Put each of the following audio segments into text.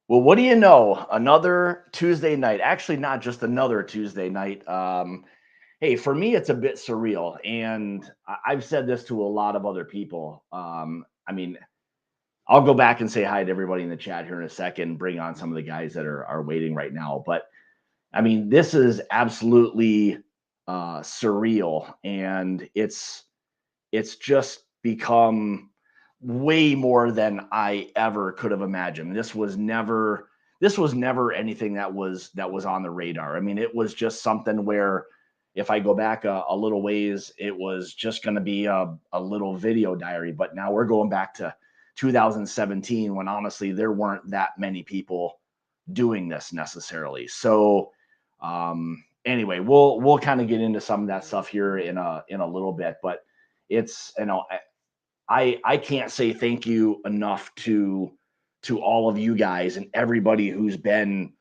Well, what do you know? Another Tuesday night. Actually, not just another Tuesday night. Hey, for me, it's a bit surreal, and I've said this to a lot of other people. I mean, I'll go back and say hi to everybody in the chat here in a second. Bring on some of the guys that are waiting right now. But I mean, this is absolutely surreal, and it's just become way more than I ever could have imagined. This was never anything that was on the radar. I mean, it was just something where if I go back a little ways, it was just going to be a little video diary. But now we're going back to 2017 when honestly there weren't that many people doing this necessarily. So anyway, we'll kind of get into some of that stuff here in a little bit, but it's I can't say thank you enough to all of you guys and everybody who's been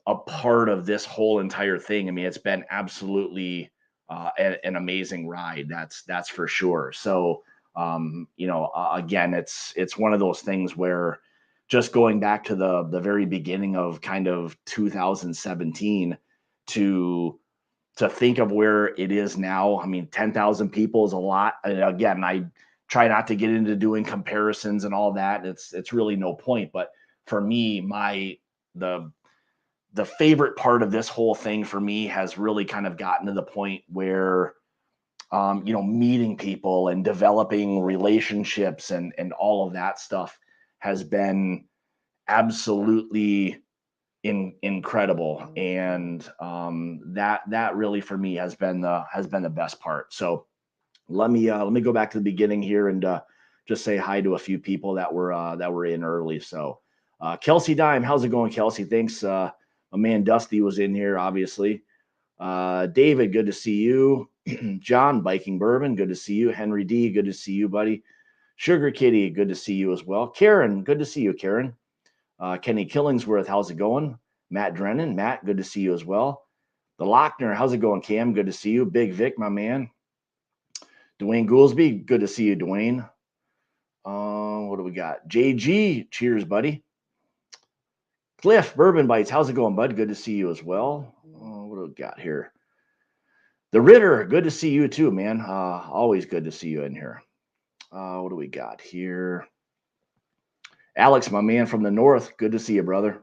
a part of this whole entire thing. I mean, it's been absolutely an amazing ride. That's for sure. So, again, it's one of those things where just going back to the very beginning of kind of 2017 to think of where it is now. I mean, 10,000 people is a lot. And again, I try not to get into doing comparisons and all that. It's really no point. But for me, the favorite part of this whole thing for me has really kind of gotten to the point where meeting people and developing relationships and all of that stuff has been absolutely incredible, and that really for me has been the best part. So let me go back to the beginning here and just say hi to a few people that were in early. So Kelsey Dime, how's it going, Kelsey? Thanks. My man Dusty was in here, obviously. David, good to see you. John, Biking Bourbon, good to see you. Henry D, good to see you, buddy. Sugar Kitty, good to see you as well. Karen, good to see you, Karen. Kenny Killingsworth, how's it going? Matt Drennan, Matt, good to see you as well. The Lochner, how's it going, Cam? Good to see you. Big Vic, my man. Dwayne Goolsby, good to see you, Dwayne. What do we got? JG, cheers, buddy. Cliff, Bourbon Bites, how's it going, bud? Good to see you as well. What do we got here? The Ritter, good to see you too, man. Always good to see you in here. What do we got here? Alex, my man from the north, good to see you, brother.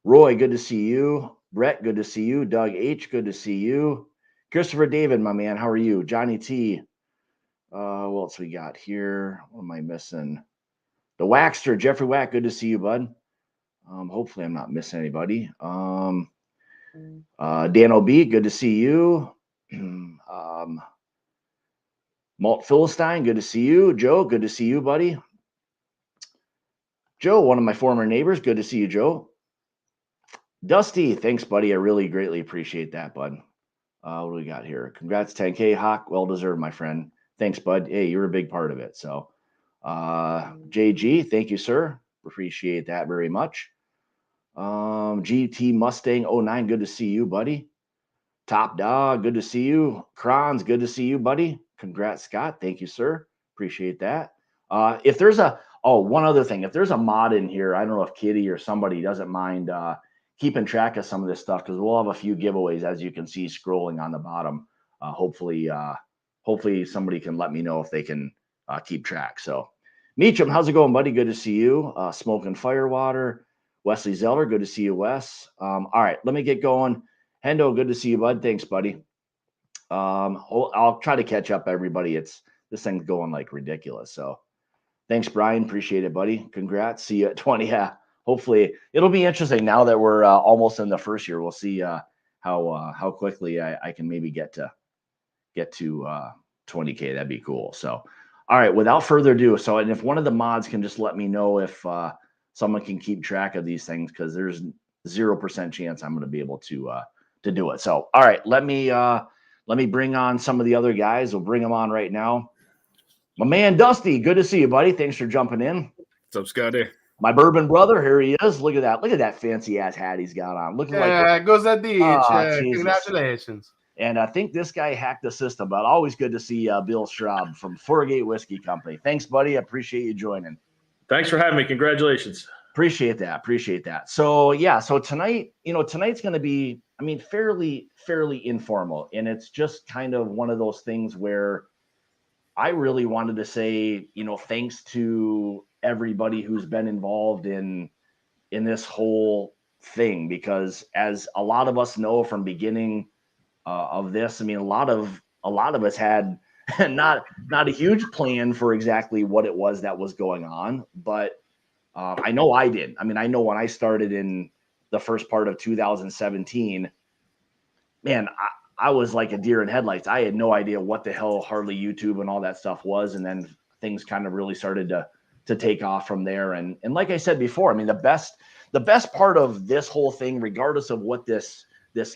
Roy, good to see you. Brett, good to see you. Doug H, good to see you. Christopher David, my man, how are you? Johnny T. What else we got here? What am I missing? The Waxter, Jeffrey Wack, good to see you, bud. Hopefully I'm not missing anybody. Dan OB, good to see you. Malt Philistine, good to see you. Joe, good to see you, buddy. Joe, one of my former neighbors, good to see you, Joe. Dusty, thanks, buddy. I really greatly appreciate that, bud. What do we got here? Congrats, 10K, Hawk. Well deserved, my friend. Thanks, bud. Hey, you're a big part of it. So, JG, thank you, sir. Appreciate that very much. GT Mustang 09, good to see you, buddy. Top Dog, good to see you. Kronz, good to see you, buddy. Congrats, Scott. Thank you, sir. Appreciate that. If there's one other thing, if there's a mod in here, I don't know if Kitty or somebody doesn't mind keeping track of some of this stuff, because we'll have a few giveaways, as you can see scrolling on the bottom. Hopefully somebody can let me know if they can keep track. So, Meacham, how's it going, buddy? Good to see you. Smoking Firewater. Wesley Zeller, good to see you, Wes. All right, let me get going. Hendo, good to see you, bud. Thanks, buddy. I'll try to catch up, everybody. This thing's going like ridiculous. So thanks, Brian. Appreciate it, buddy. Congrats. See you at 20. Yeah, hopefully it'll be interesting now that we're almost in the first year. We'll see how quickly I can maybe get to 20K. That'd be cool. So, all right, without further ado. So, and if one of the mods can just let me know if someone can keep track of these things, because there's 0% chance I'm going to be able to do it. So, all right, let me bring on some of the other guys. We'll bring them on right now. My man Dusty, good to see you, buddy. Thanks for jumping in. What's up, Scotty? My bourbon brother, here he is. Look at that fancy ass hat he's got on. Looking like goes at the congratulations. And I think this guy hacked the system, but always good to see Bill Schraub from Foregate Whiskey Company. Thanks, buddy. I appreciate you joining. Thanks for having me. Congratulations. Appreciate that. So yeah, so tonight, tonight's going to be, I mean, fairly informal, and it's just kind of one of those things where I really wanted to say, thanks to everybody who's been involved in this whole thing, because as a lot of us know from beginning of this, I mean, a lot of us had not a huge plan for exactly what it was that was going on, but I know I did. I mean, I know when I started in the first part of 2017, man, I was like a deer in headlights. I had no idea what the hell hardly YouTube and all that stuff was. And then things kind of really started to take off from there. And like I said before, I mean, the best part of this whole thing, regardless of what this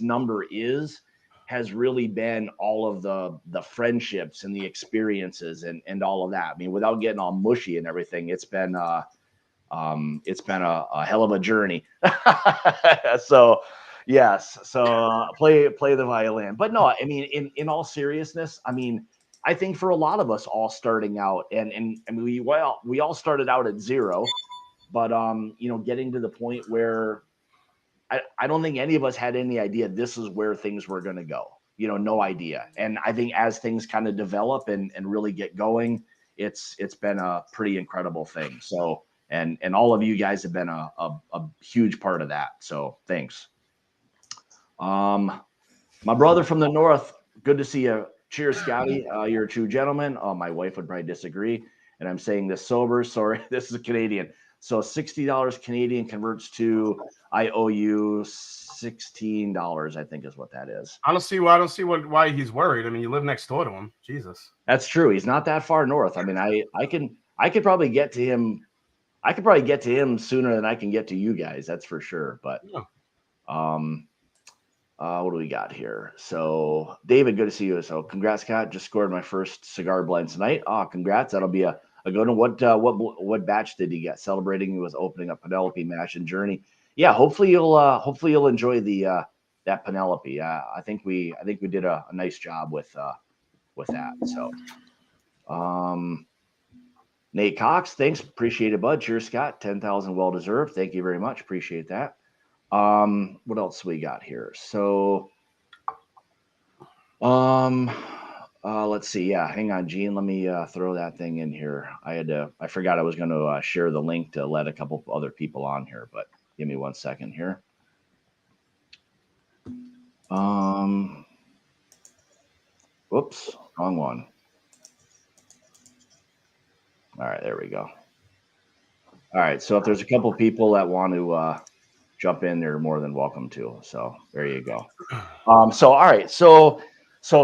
number is, has really been all of the friendships and the experiences and all of that. I mean, without getting all mushy and everything, it's been a hell of a journey. So yes, so play the violin. But no, I mean, in all seriousness, I mean, I think for a lot of us all starting out, and I mean, we all started out at zero, but getting to the point where I don't think any of us had any idea this is where things were going to go. No idea. And I think as things kind of develop and really get going, it's been a pretty incredible thing. So, and all of you guys have been a huge part of that. So thanks. My brother from the north, good to see you. Cheers, Scotty. You're a true gentleman. Oh, my wife would probably disagree. And I'm saying this sober. Sorry, this is a Canadian. So $60 Canadian converts to, I owe you $16, I think is what that is. I don't see why he's worried. I mean, you live next door to him. Jesus. That's true. He's not that far north. I mean, I could probably get to him. I could probably get to him sooner than I can get to you guys. That's for sure. But what do we got here? So David, good to see you. So congrats, Scott. Just scored my first cigar blend tonight. Oh, congrats. That'll be a good one. What batch did he get? Celebrating he was opening a Penelope mash and Journey. Yeah, hopefully you'll enjoy the that Penelope. I think we did a nice job with that. So Nate Cox, thanks. Appreciate it, bud. Cheers, Scott. 10,000 well deserved. Thank you very much. Appreciate that. What else we got here? So let's see. Yeah, hang on, Gene. Let me throw that thing in here. I forgot I was going to share the link to let a couple other people on here, but give me 1 second here. Whoops, wrong one. All right, there we go. All right, so if there's a couple people that want to jump in, they're more than welcome to. So there you go. So all right, so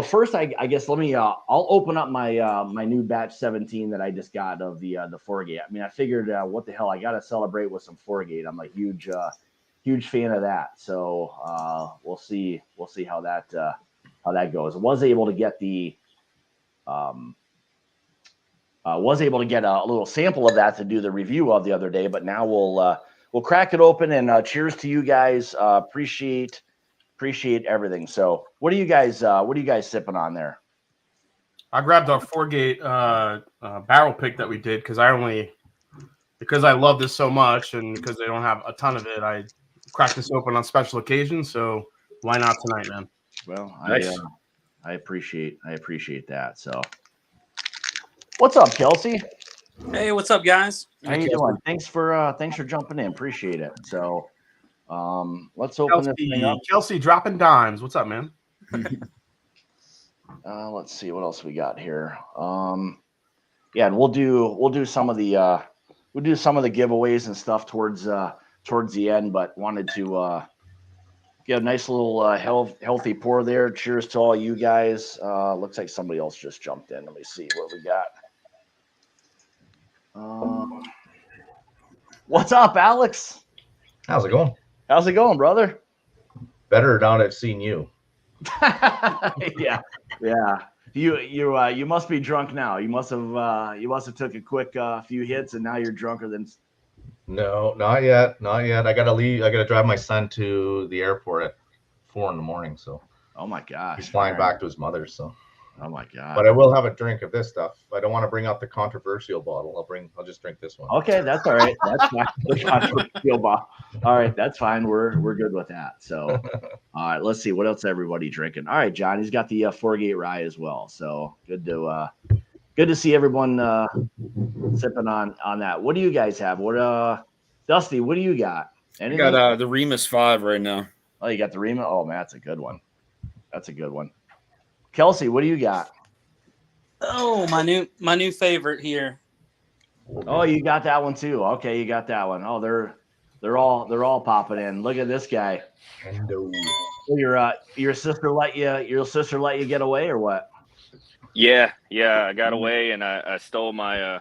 first, I guess let me. I'll open up my my new batch 17 that I just got of the Forgate. I mean, I figured, what the hell, I got to celebrate with some Forgate. I'm a huge fan of that. So we'll see how that goes. Was able to get a little sample of that to do the review of the other day, but now we'll crack it open and cheers to you guys. Appreciate everything. So what are you guys sipping on there? I grabbed our Forgate barrel pick that we did because I love this so much, and because they don't have a ton of it, I cracked this open on special occasions. So why not tonight, man? Well, nice. I appreciate that. So what's up, Kelsey? Hey, what's up, guys? How you doing? Thanks for jumping in. Appreciate it. So let's open this thing up. Kelsey dropping dimes. What's up, man? Let's see what else we got here. Yeah, and we'll do some of the giveaways and stuff towards the end, but wanted to get a nice little healthy pour there. Cheers to all you guys. Looks like somebody else just jumped in. Let me see what we got. What's up, Alex? How's it going? How's it going, brother? Better now that I've seen you. Yeah. You must be drunk now. You must have took a quick few hits, and now you're drunker than. No, not yet. I gotta leave. I gotta drive my son to the airport at 4 a.m. So. Oh my gosh. He's flying back to his mother. So. Oh my god! But I will have a drink of this stuff. I don't want to bring out the controversial bottle. I'll just drink this one. Okay, that's all right. That's fine. The controversial bottle. All right, that's fine. We're good with that. So, all right, let's see what else everybody drinking. All right, John, he's got the 4-gate rye as well. So good to see everyone sipping on that. What do you guys have? What Dusty? What do you got? Anything? I got the Remus 5 right now. Oh, you got the Rima. Oh man, that's a good one. That's a good one. Kelsey, what do you got? Oh, my new favorite here. Oh, you got that one too. Okay, you got that one. Oh, they're all popping in. Look at this guy. Your sister let you get away or what? Yeah, I got away and I stole my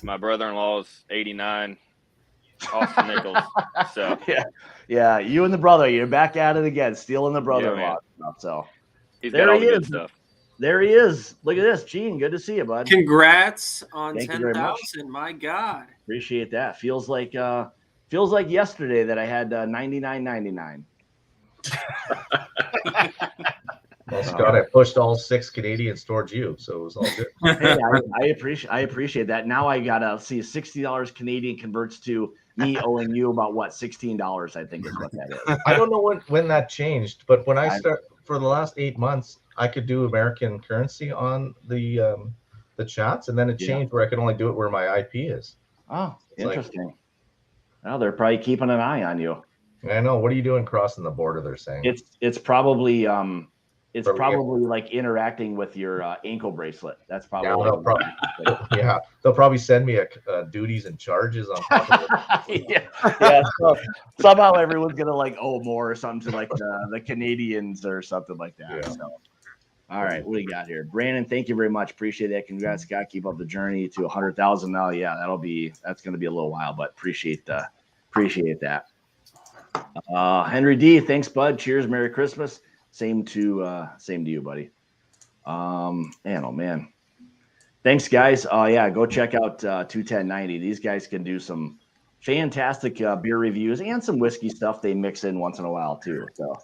my brother-in-law's 89 Austin Nichols. So yeah, you and the brother, you're back at it again, stealing the brother-in-law stuff. So he's there got all he the good is. Stuff. There he is. Look at this, Gene. Good to see you, bud. Congrats on Thank you very much. 10,000. My God. Appreciate that. Feels like yesterday that I had 99.99. Well, Scott, I pushed all 6 Canadians towards you, so it was all good. Hey, I appreciate that. Now I gotta see $60 Canadian converts to me owing you about what $16, I think is what that is. I don't know when that changed, but when I start for the last 8 months, I could do American currency on the chats, and then it changed where I could only do it where my IP is. Oh, interesting. Well, they're probably keeping an eye on you. I know. What are you doing crossing the border? They're saying it's probably like interacting with your ankle bracelet. That's probably they'll probably send me a duties and charges on top of it. So somehow everyone's gonna like owe more or something to like the Canadians or something like that. Yeah. So all right, what do you got here? Brandon, thank you very much. Appreciate that. Congrats, Scott. Keep up the journey to 100,000 now. Yeah, that's gonna be a little while, but appreciate that. Henry D, thanks, bud. Cheers, Merry Christmas. Same to you, buddy. Man. Thanks, guys. Go check out 21090. These guys can do some fantastic beer reviews and some whiskey stuff they mix in once in a while too. So,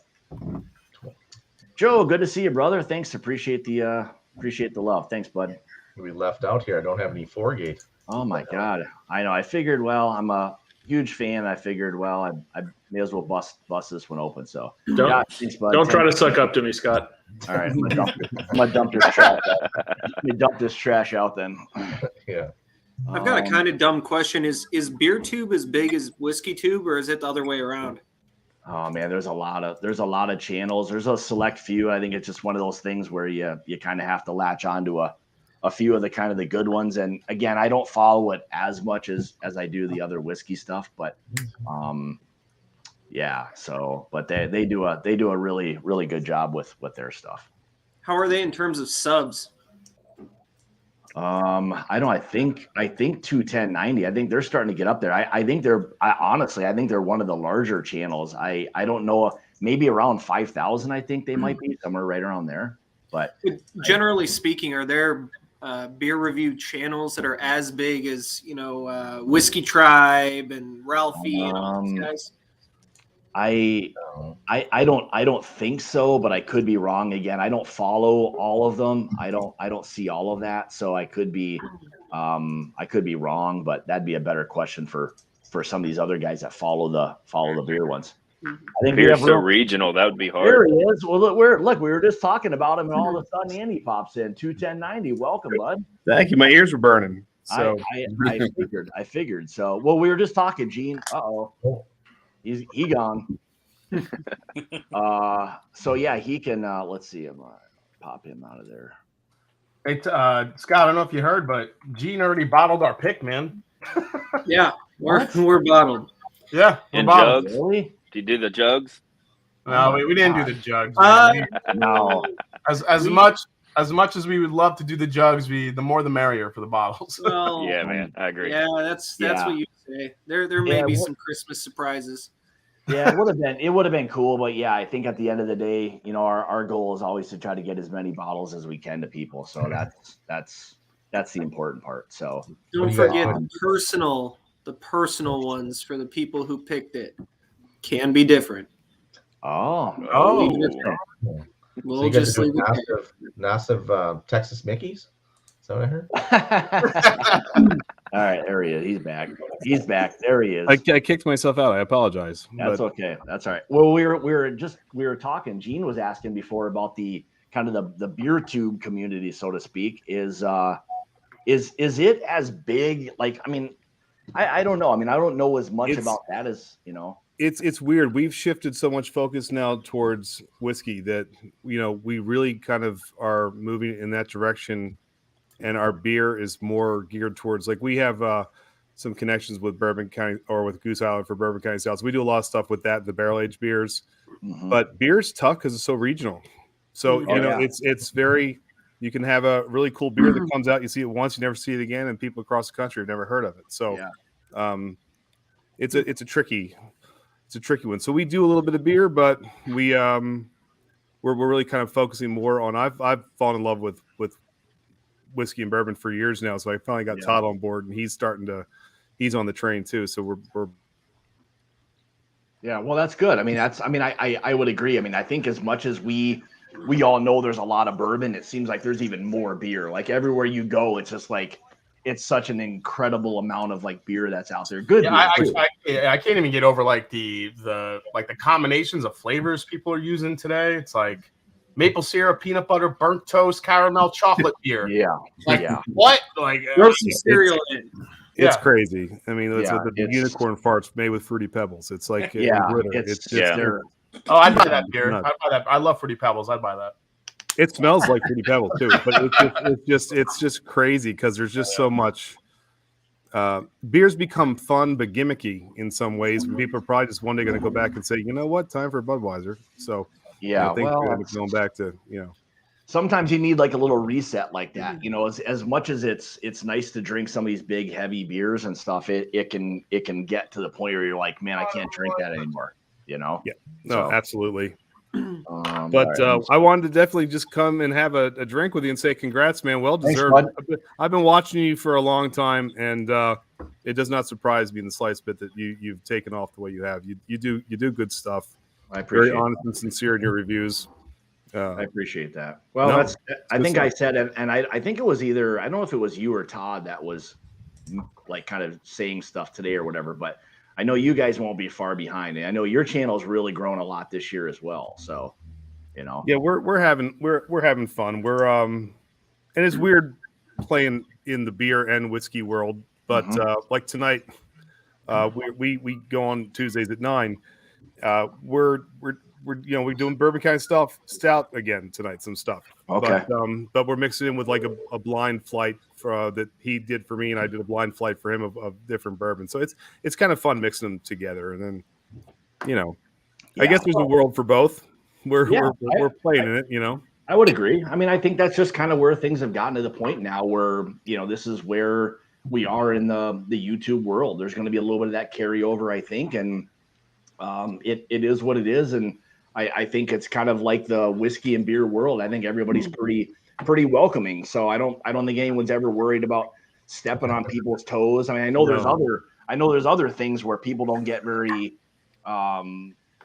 Joe, good to see you, brother. Thanks. Appreciate the love. Thanks, bud. We left out here. I don't have any 4-gate. Oh my God. I know. I figured, well, I'm a huge fan. I figured, well, I may as well bust this one open. So thanks, bud. Don't try to suck up to me, Scott. All right, I'm gonna dump this trash out. Let me dump this trash out then. Yeah. I've got a kind of dumb question. Is beer tube as big as whiskey tube, or is it the other way around? Oh man, there's a lot of channels. There's a select few. I think it's just one of those things where you kind of have to latch onto a few of the kind of the good ones. And again, I don't follow it as much as I do the other whiskey stuff, but but they do a really, really good job with their stuff. How are they in terms of subs? I think 21090. I think they're starting to get up there. I think they're one of the larger channels. I don't know, maybe around 5,000. I think they might be somewhere right around there. But generally speaking, are there beer review channels that are as big as Whiskey Tribe and Ralphie and all those guys? I don't think so, but I could be wrong. Again, I don't follow all of them. I don't see all of that, so I could be wrong. But that'd be a better question for some of these other guys that follow the beer ones. I think beer's so regional, that would be hard. There he is. Well, look, we were just talking about him, and all of a sudden Andy pops in. 21090. Welcome, bud. Thank you. My ears were burning. So I figured. So we were just talking, Gene. He gone. So yeah, he can. Let's see him. Pop him out of there. Hey, Scott, I don't know if you heard, but Gene already bottled our pick, man. Yeah, we're bottled. Yeah, in bottled. jugs. Really? Do you do the jugs? No, we didn't do the jugs. No. As much as we would love to do the jugs, the more the merrier for the bottles. Well, yeah, man, I agree. Yeah, that's what you say. There may be some Christmas surprises. Yeah, it would have been cool, but yeah, I think at the end of the day, our goal is always to try to get as many bottles as we can to people. So that's the important part. So don't forget the personal ones for the people who picked it can be different. Oh. We'll So you guys just are leave doing it there. massive Texas Mickeys? Is that what I heard? All right, there he is. He's back. He's back. There he is. I kicked myself out. I apologize. That's but okay. That's all right. Well, we were talking. Gene was asking before about the kind of the beer tube community, so to speak. Is it as big? Like, I mean, I don't know. I mean, I don't know as much about that as It's weird. We've shifted so much focus now towards whiskey that we really kind of are moving in that direction, and our beer is more geared towards, like, we have some connections with Bourbon County or with Goose Island for Bourbon County Styles. We do a lot of stuff with that, the barrel aged beers. Mhm. But beer's tough because it's so regional. So it's very. You can have a really cool beer that comes out. You see it once, you never see it again, and people across the country have never heard of it. So, it's a tricky one. So we do a little bit of beer, but we're really kind of focusing more on. I've fallen in love with whiskey and bourbon for years now. So I finally got Todd on board, and he's on the train too. So we're. Yeah, well, that's good. I mean, I would agree. I mean, I think as much as we all know there's a lot of bourbon, it seems like there's even more beer. Like everywhere you go, it's just like it's such an incredible amount of like beer that's out there. Good. Yeah, I can't even get over like the combinations of flavors people are using today. It's like maple syrup, peanut butter, burnt toast, caramel, chocolate beer. Like, what? Like throw some cereal in. It's crazy. I mean, it's Yeah, with the unicorn farts made with Fruity Pebbles. It's like glitter. It's Oh, I'd buy that beer. I'd buy that. I love Fruity Pebbles. I'd buy that. It smells like Fruity Pebbles too, but it's just crazy because there's just so much. Beers become fun but gimmicky in some ways. People are probably just one day going to go back and say, you know what, time for Budweiser. So I think going back to sometimes you need like a little reset like that. As much as it's nice to drink some of these big heavy beers and stuff, it can get to the point where you're like, man, I can't drink that anymore. Yeah, no, So, absolutely. But I wanted to definitely just come and have a drink with you and say congrats, man. Well deserved. Thanks, I've been watching you for a long time, and it does not surprise me in the slightest bit that you've taken off the way you have. You do good stuff. I appreciate very honest and sincere in your reviews. I appreciate that. Well, I think I said it, and I think it was either, I don't know if it was you or Todd that was like kind of saying stuff today or whatever, but I know you guys won't be far behind. And I know your channel's really grown a lot this year as well. So, yeah, we're having fun. We're and it's weird playing in the beer and whiskey world, but like tonight, we go on Tuesdays at 9. We're doing Bourbon County stout again tonight, some stuff. Okay. But we're mixing in with like a blind flight that he did for me, and I did a blind flight for him of different bourbon. So it's kind of fun mixing them together, and then I guess there's a world for both. We're playing in it, I would agree. I mean, I think that's just kind of where things have gotten to the point now where, this is where we are in the YouTube world. There's going to be a little bit of that carryover, I think, and it is what it is, and I think it's kind of like the whiskey and beer world. I think everybody's pretty welcoming. So I don't think anyone's ever worried about stepping on people's toes. I mean, I know there's other things where people don't get very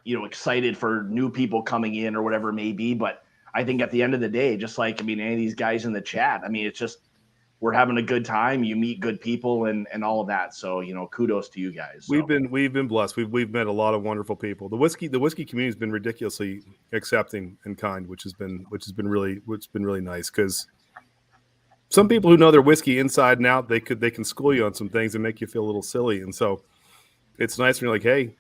excited for new people coming in or whatever it may be, but I think at the end of the day, just like any of these guys in the chat, I mean, it's just we're having a good time. You meet good people and all of that. So, kudos to you guys. So. We've been blessed. We've met a lot of wonderful people. The whiskey community has been ridiculously accepting and kind, which has been really nice, because some people who know their whiskey inside and out, they can school you on some things and make you feel a little silly. And so it's nice when you're like, hey,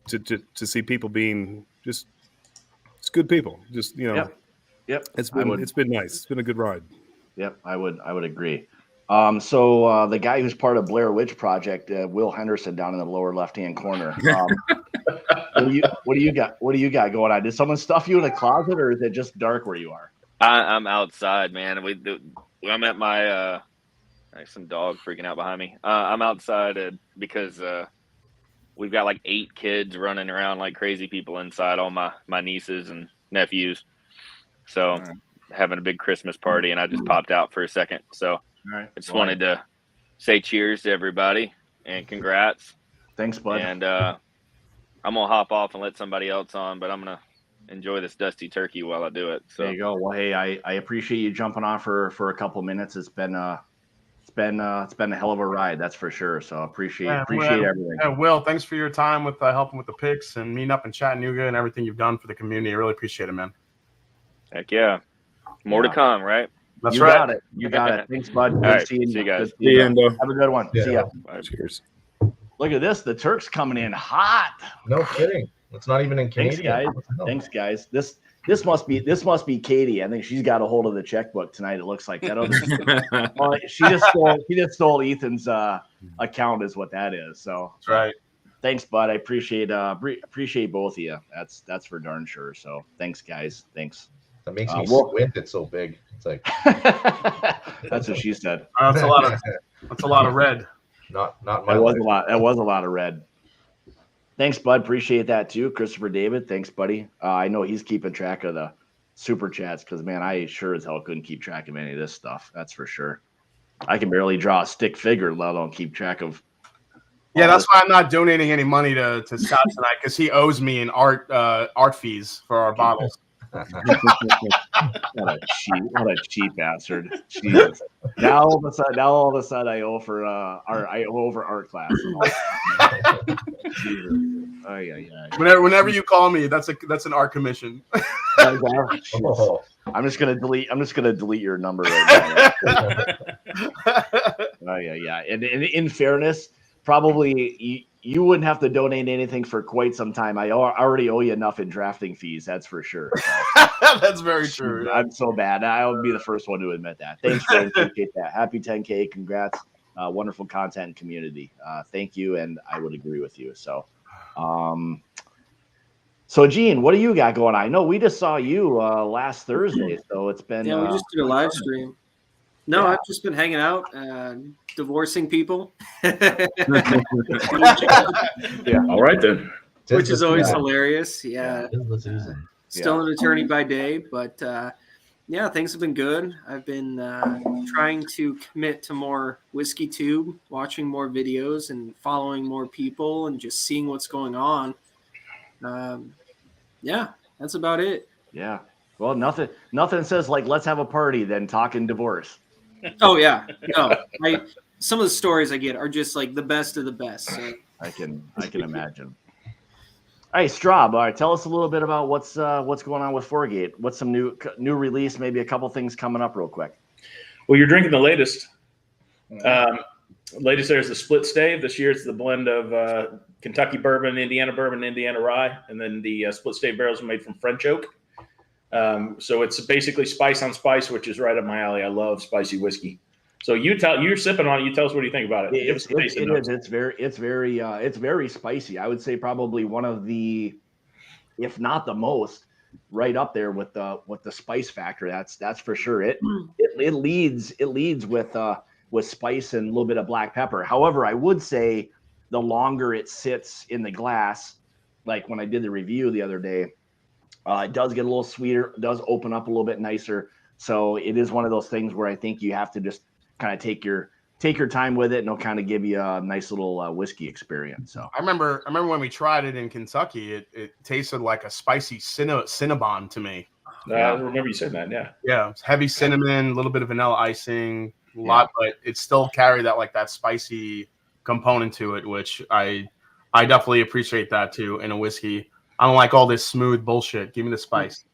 to see people being just good people. Just Yep. It's been nice. It's been a good ride. Yep, I would agree. So the guy who's part of Blair Witch Project, Will Henderson, down in the lower left-hand corner. What do you got going on? Did someone stuff you in a closet, or is it just dark where you are? I'm outside, man. I'm at my some dog freaking out behind me. I'm outside because we've got like 8 kids running around like crazy people inside. All my nieces and nephews. So. Having a big Christmas party, and I just popped out for a second. So I just wanted to say cheers to everybody and congrats. Thanks, bud. And I'm gonna hop off and let somebody else on, but I'm gonna enjoy this dusty turkey while I do it. So there you go. Well, hey, I appreciate you jumping on for a couple minutes. It's been a hell of a ride, that's for sure. So appreciate everything. Yeah, Will, thanks for your time with helping with the picks and meeting up in Chattanooga and everything you've done for the community. I really appreciate it, man. Heck yeah, more to come, right? That's you right. got it. You got it. Thanks, bud. Good right, seeing see you guys. See you, Endo. Have a good one. Yeah. See ya. Cheers. Look at this. The Turk's coming in hot. No kidding. It's not even in Thanks, Canadian. guys. Thanks, guys. This must be Katie. I think she's got a hold of the checkbook tonight. It looks like that. Well, she just stole Ethan's account, is what that is. So That's right. Thanks, bud. I appreciate both of you. That's for darn sure. So thanks, guys. Thanks. That makes me squint. It's so big. It's like that's what she said. That's a lot of red. Not my. That was a lot. That was a lot of red. Thanks, bud. Appreciate that too, Christopher David. Thanks, buddy. I know he's keeping track of the super chats because, man, I sure as hell couldn't keep track of any of this stuff. That's for sure. I can barely draw a stick figure, let alone keep track of. Yeah, that's why I'm not donating any money to Scott tonight because he owes me in art fees for our bottles. What a cheap bastard. Jesus. Now all of a sudden I owe for art class. Whenever you call me, that's an art commission. Oh. I'm just gonna delete your number right now. Yeah. And in fairness, probably you wouldn't have to donate anything for quite some time. I already owe you enough in drafting fees, that's for sure. So. That's very true. Yeah. I'm so bad. I would be the first one to admit that. Thanks, Greg. Appreciate that. Happy 10K. Congrats. Wonderful content and community. Thank you, and I would agree with you. So, Gene, what do you got going on? I know we just saw you last Thursday, so it's been. Yeah, we just did a live stream. No, I've just been hanging out, divorcing people. Yeah, all right then. Which is always hilarious. Yeah. Still Yeah. an attorney by day, but yeah, things have been good. I've been trying to commit to more Whiskey Tube, watching more videos and following more people and just seeing what's going on. Yeah, that's about it. Yeah. Well, nothing says like let's have a party than talking divorce. Oh yeah. No. Some of the stories I get are just like the best of the best. So. I can imagine. All right, Straub. All right, tell us a little bit about what's going on with Foregate. What's some new release? Maybe a couple things coming up real quick. Well, you're drinking the latest. Latest there's the split stave. This year it's the blend of Kentucky bourbon, Indiana rye, and then the split stave barrels are made from French oak. So it's basically spice on spice, which is right up my alley. I love spicy whiskey. So you're sipping on it. You tell us what you think about it. It's very spicy. I would say probably one of the, if not the most, right up there with the spice factor. That's for sure. It leads with spice and a little bit of black pepper. However, I would say the longer it sits in the glass, like when I did the review the other day, it does get a little sweeter. It does open up a little bit nicer. So it is one of those things where I think you have to just kind of take your time with it, and it'll kind of give you a nice little whiskey experience. So I remember when we tried it in Kentucky, it tasted like a spicy Cinnabon to me. I remember you said that. Yeah, it's heavy cinnamon, a little bit of vanilla icing, but it still carried that spicy component to it, which I definitely appreciate that too in a whiskey. I don't like all this smooth bullshit. Give me the spice.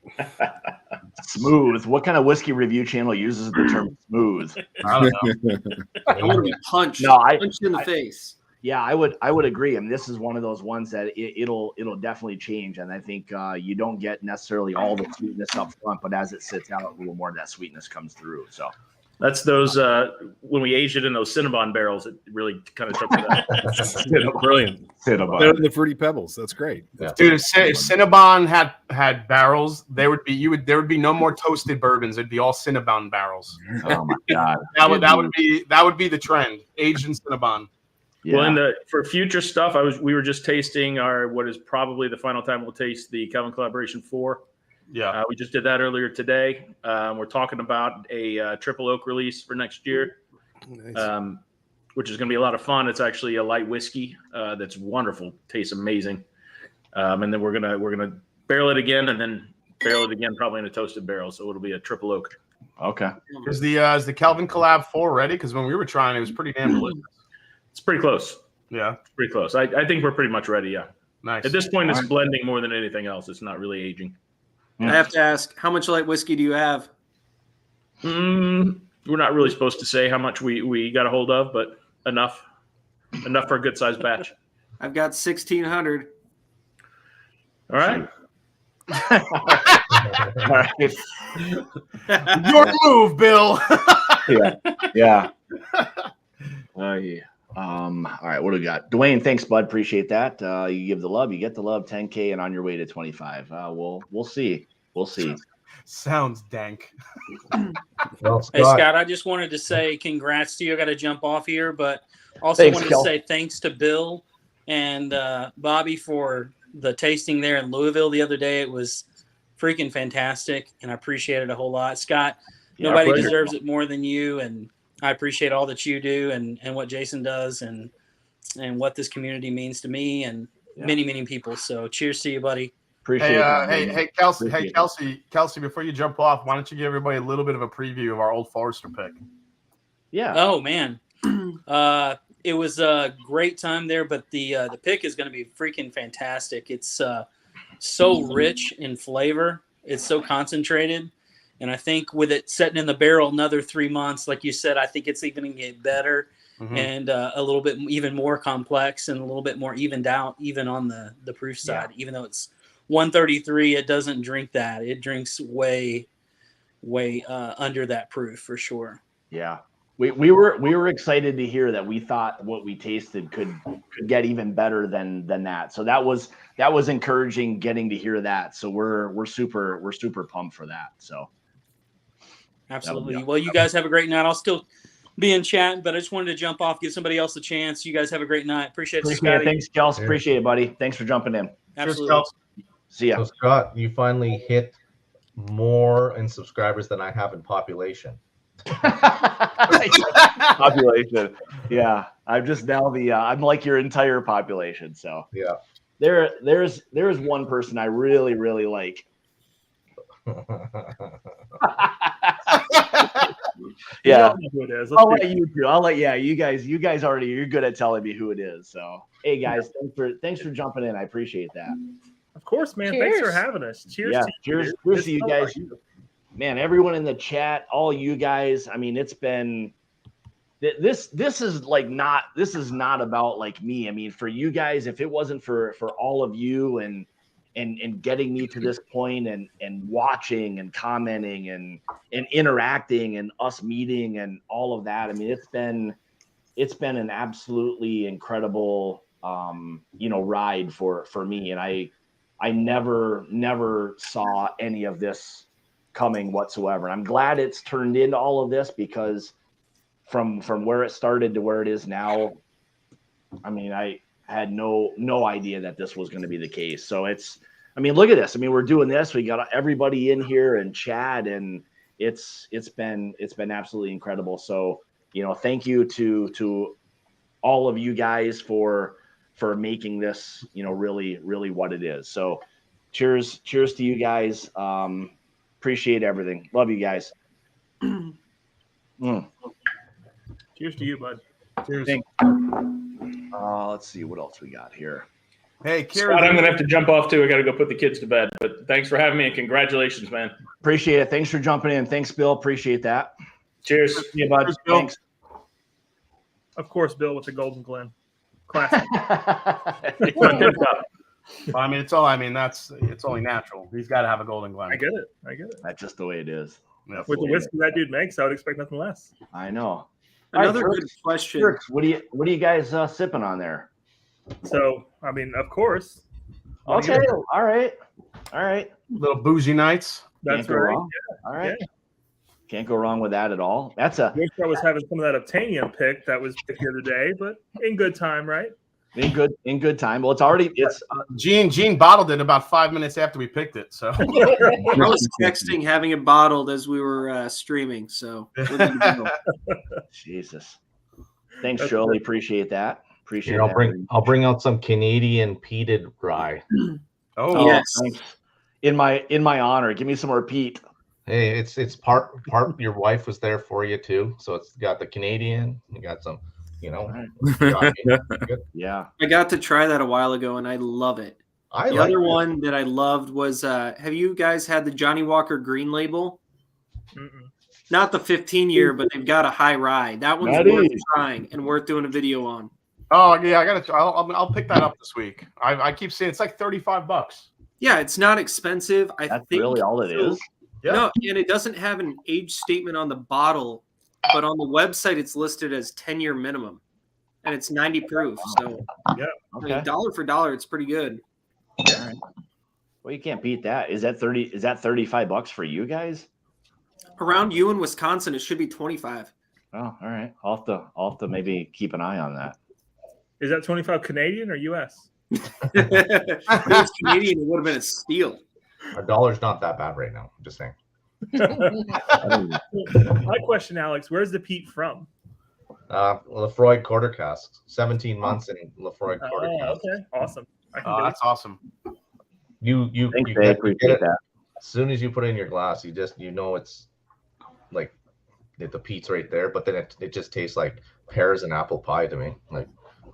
Smooth. What kind of whiskey review channel uses the term smooth? I don't know. I want to be punched. Punched in the face. Yeah, I would agree. I mean, this is one of those ones that it'll definitely change, and I think you don't get necessarily all the sweetness up front, but as it sits out, a little more of that sweetness comes through. So That's those when we aged it in those Cinnabon barrels, it really kind of took to that. Brilliant. Cinnabon. Better than the Fruity Pebbles. That's great. Yeah. Dude, if Cinnabon had barrels, there would be no more toasted bourbons. It'd be all Cinnabon barrels. Oh my god. that would be the trend. Aged in Cinnabon. Yeah. Well, for future stuff, we were just tasting what is probably the final time we'll taste the Calvin Collaboration 4. Yeah, we just did that earlier today. We're talking about a triple oak release for next year, Nice. which is going to be a lot of fun. It's actually a light whiskey that's wonderful, tastes amazing. And then we're gonna barrel it again, and then barrel it again, probably in a toasted barrel. So it'll be a triple oak. Okay. Is the Kelvin Collab 4 ready? Because when we were trying, it was pretty damn delicious. It's pretty close. Yeah, pretty close. I think we're pretty much ready. Yeah. Nice. At this point, it's blending more than anything else. It's not really aging. I have to ask, how much light whiskey do you have? We're not really supposed to say how much we got a hold of, but enough for a good sized batch. I've got 1,600. All right. All right. Your move, Bill. Yeah. All right, what do we got? Dwayne, thanks, bud. Appreciate that. You give the love, you get the love. 10K and on your way to 25. We'll see. We'll see. Sounds dank. Well, Hey, Scott, I just wanted to say congrats to you. I got to jump off here, but also Thanks, wanted Kel. to say thanks to Bill and Bobby for the tasting there in Louisville the other day. It was freaking fantastic, and I appreciate it a whole lot. Scott, nobody deserves it more than you, and I appreciate all that you do and what Jason does and what this community means to me and many, many people. So cheers to you, buddy. Appreciate it. Hey, Kelsey, before you jump off, why don't you give everybody a little bit of a preview of our Old Forester pick? Yeah. Oh, man. It was a great time there, but the pick is going to be freaking fantastic. It's so rich in flavor. It's so concentrated. And I think with it setting in the barrel another 3 months, like you said, I think it's even going to get better and a little bit even more complex and a little bit more evened out, even on the proof side. Even though it's 133, it doesn't drink that. It drinks way under that proof for sure. Yeah. We were excited to hear that. We thought what we tasted could get even better than that. So that was encouraging getting to hear that. So we're super pumped for that. So absolutely. Well, you guys have a great night. I'll still be in chat, but I just wanted to jump off, give somebody else a chance. You guys have a great night. Appreciate it, Scotty. Thanks, Kels. Appreciate it, buddy. Thanks for jumping in. Absolutely. See ya. So Scott, you finally hit more in subscribers than I have in population. Population. Yeah. I'm just now I'm like your entire population. So yeah. There's one person I really, really like. Yeah. I'll let you do. You guys already, you're good at telling me who it is. So hey guys, thanks for jumping in. I appreciate that. Of course, man. Cheers. Thanks for having us. Cheers. Yeah, to you. cheers to you guys. Man, everyone in the chat, all you guys. I mean, it's been this is not about like me. I mean, for you guys, if it wasn't for all of you and getting me to this point and watching and commenting and interacting and us meeting and all of that. I mean, it's been an absolutely incredible ride for me. And I never saw any of this coming whatsoever. And I'm glad it's turned into all of this because from where it started to where it is now, I mean, I had no idea that this was going to be the case. So look at this. I mean, we're doing this. We got everybody in here and chat, and it's been absolutely incredible. So, thank you to all of you guys for making this, really, really what it is. So cheers to you guys. Appreciate everything. Love you guys. Cheers to you, bud. Cheers. Let's see what else we got here. Hey, Kieran, Scott, I'm going to have to jump off too. I got to go put the kids to bed, but thanks for having me and congratulations, man. Appreciate it. Thanks for jumping in. Thanks, Bill. Appreciate that. Cheers. See you, bud. Cheers, Bill. Thanks. Of course, Bill with the Golden Glen. Classic. I mean, it's only natural. He's got to have a Golden Glen. I get it. That's just the way it is. Yeah. With the whiskey that dude makes, I would expect nothing less. I know. Another All right, good question. Brooks, what are you guys sipping on there? So, I mean, of course. Okay. All right. Little bougie nights. That's Can't go right. wrong. All right. Yeah. Can't go wrong with that at all. I wish I was having some of that Obtainium pick that was picked the other day, but in good time, right? In good time. Well, it's Gene bottled it about 5 minutes after we picked it. So I was texting having it bottled as we were streaming. So we're good to go. Jesus. Thanks, Shirley. Appreciate that. I'll bring out some Canadian peated rye. oh Yes. in my honor. Give me some more Pete. Hey, it's part your wife was there for you too, so it's got the Canadian, you got some, good. Yeah. I got to try that a while ago, and I love it. The other one that I loved was, have you guys had the Johnny Walker Green Label? Mm-mm. Not the 15-year, but they've got a high rye. That one's worth trying and worth doing a video on. Oh yeah, I'll pick that up this week. I keep saying it's like $35. Yeah, it's not expensive. That's really all it is. Yeah. No, and it doesn't have an age statement on the bottle, but on the website it's listed as 10-year minimum, and it's 90 proof. So yeah, okay. I mean, dollar for dollar, it's pretty good. All right. Well, you can't beat that. Is that $35 for you guys? Around you in Wisconsin, it should be 25. Oh, all right. I'll have to maybe keep an eye on that. Is that 25 Canadian or US? If it was Canadian, it would have been a steal. Our dollar's not that bad right now. I'm just saying. My question, Alex, where's the peat from? Lefroy quarter casks. 17 months in Lefroy quarter casks. Okay, awesome. That's awesome. You Thanks, get appreciate it that. as soon as you put it in your glass. You know it's like the peat's right there, but then it just tastes like pears and apple pie to me. Like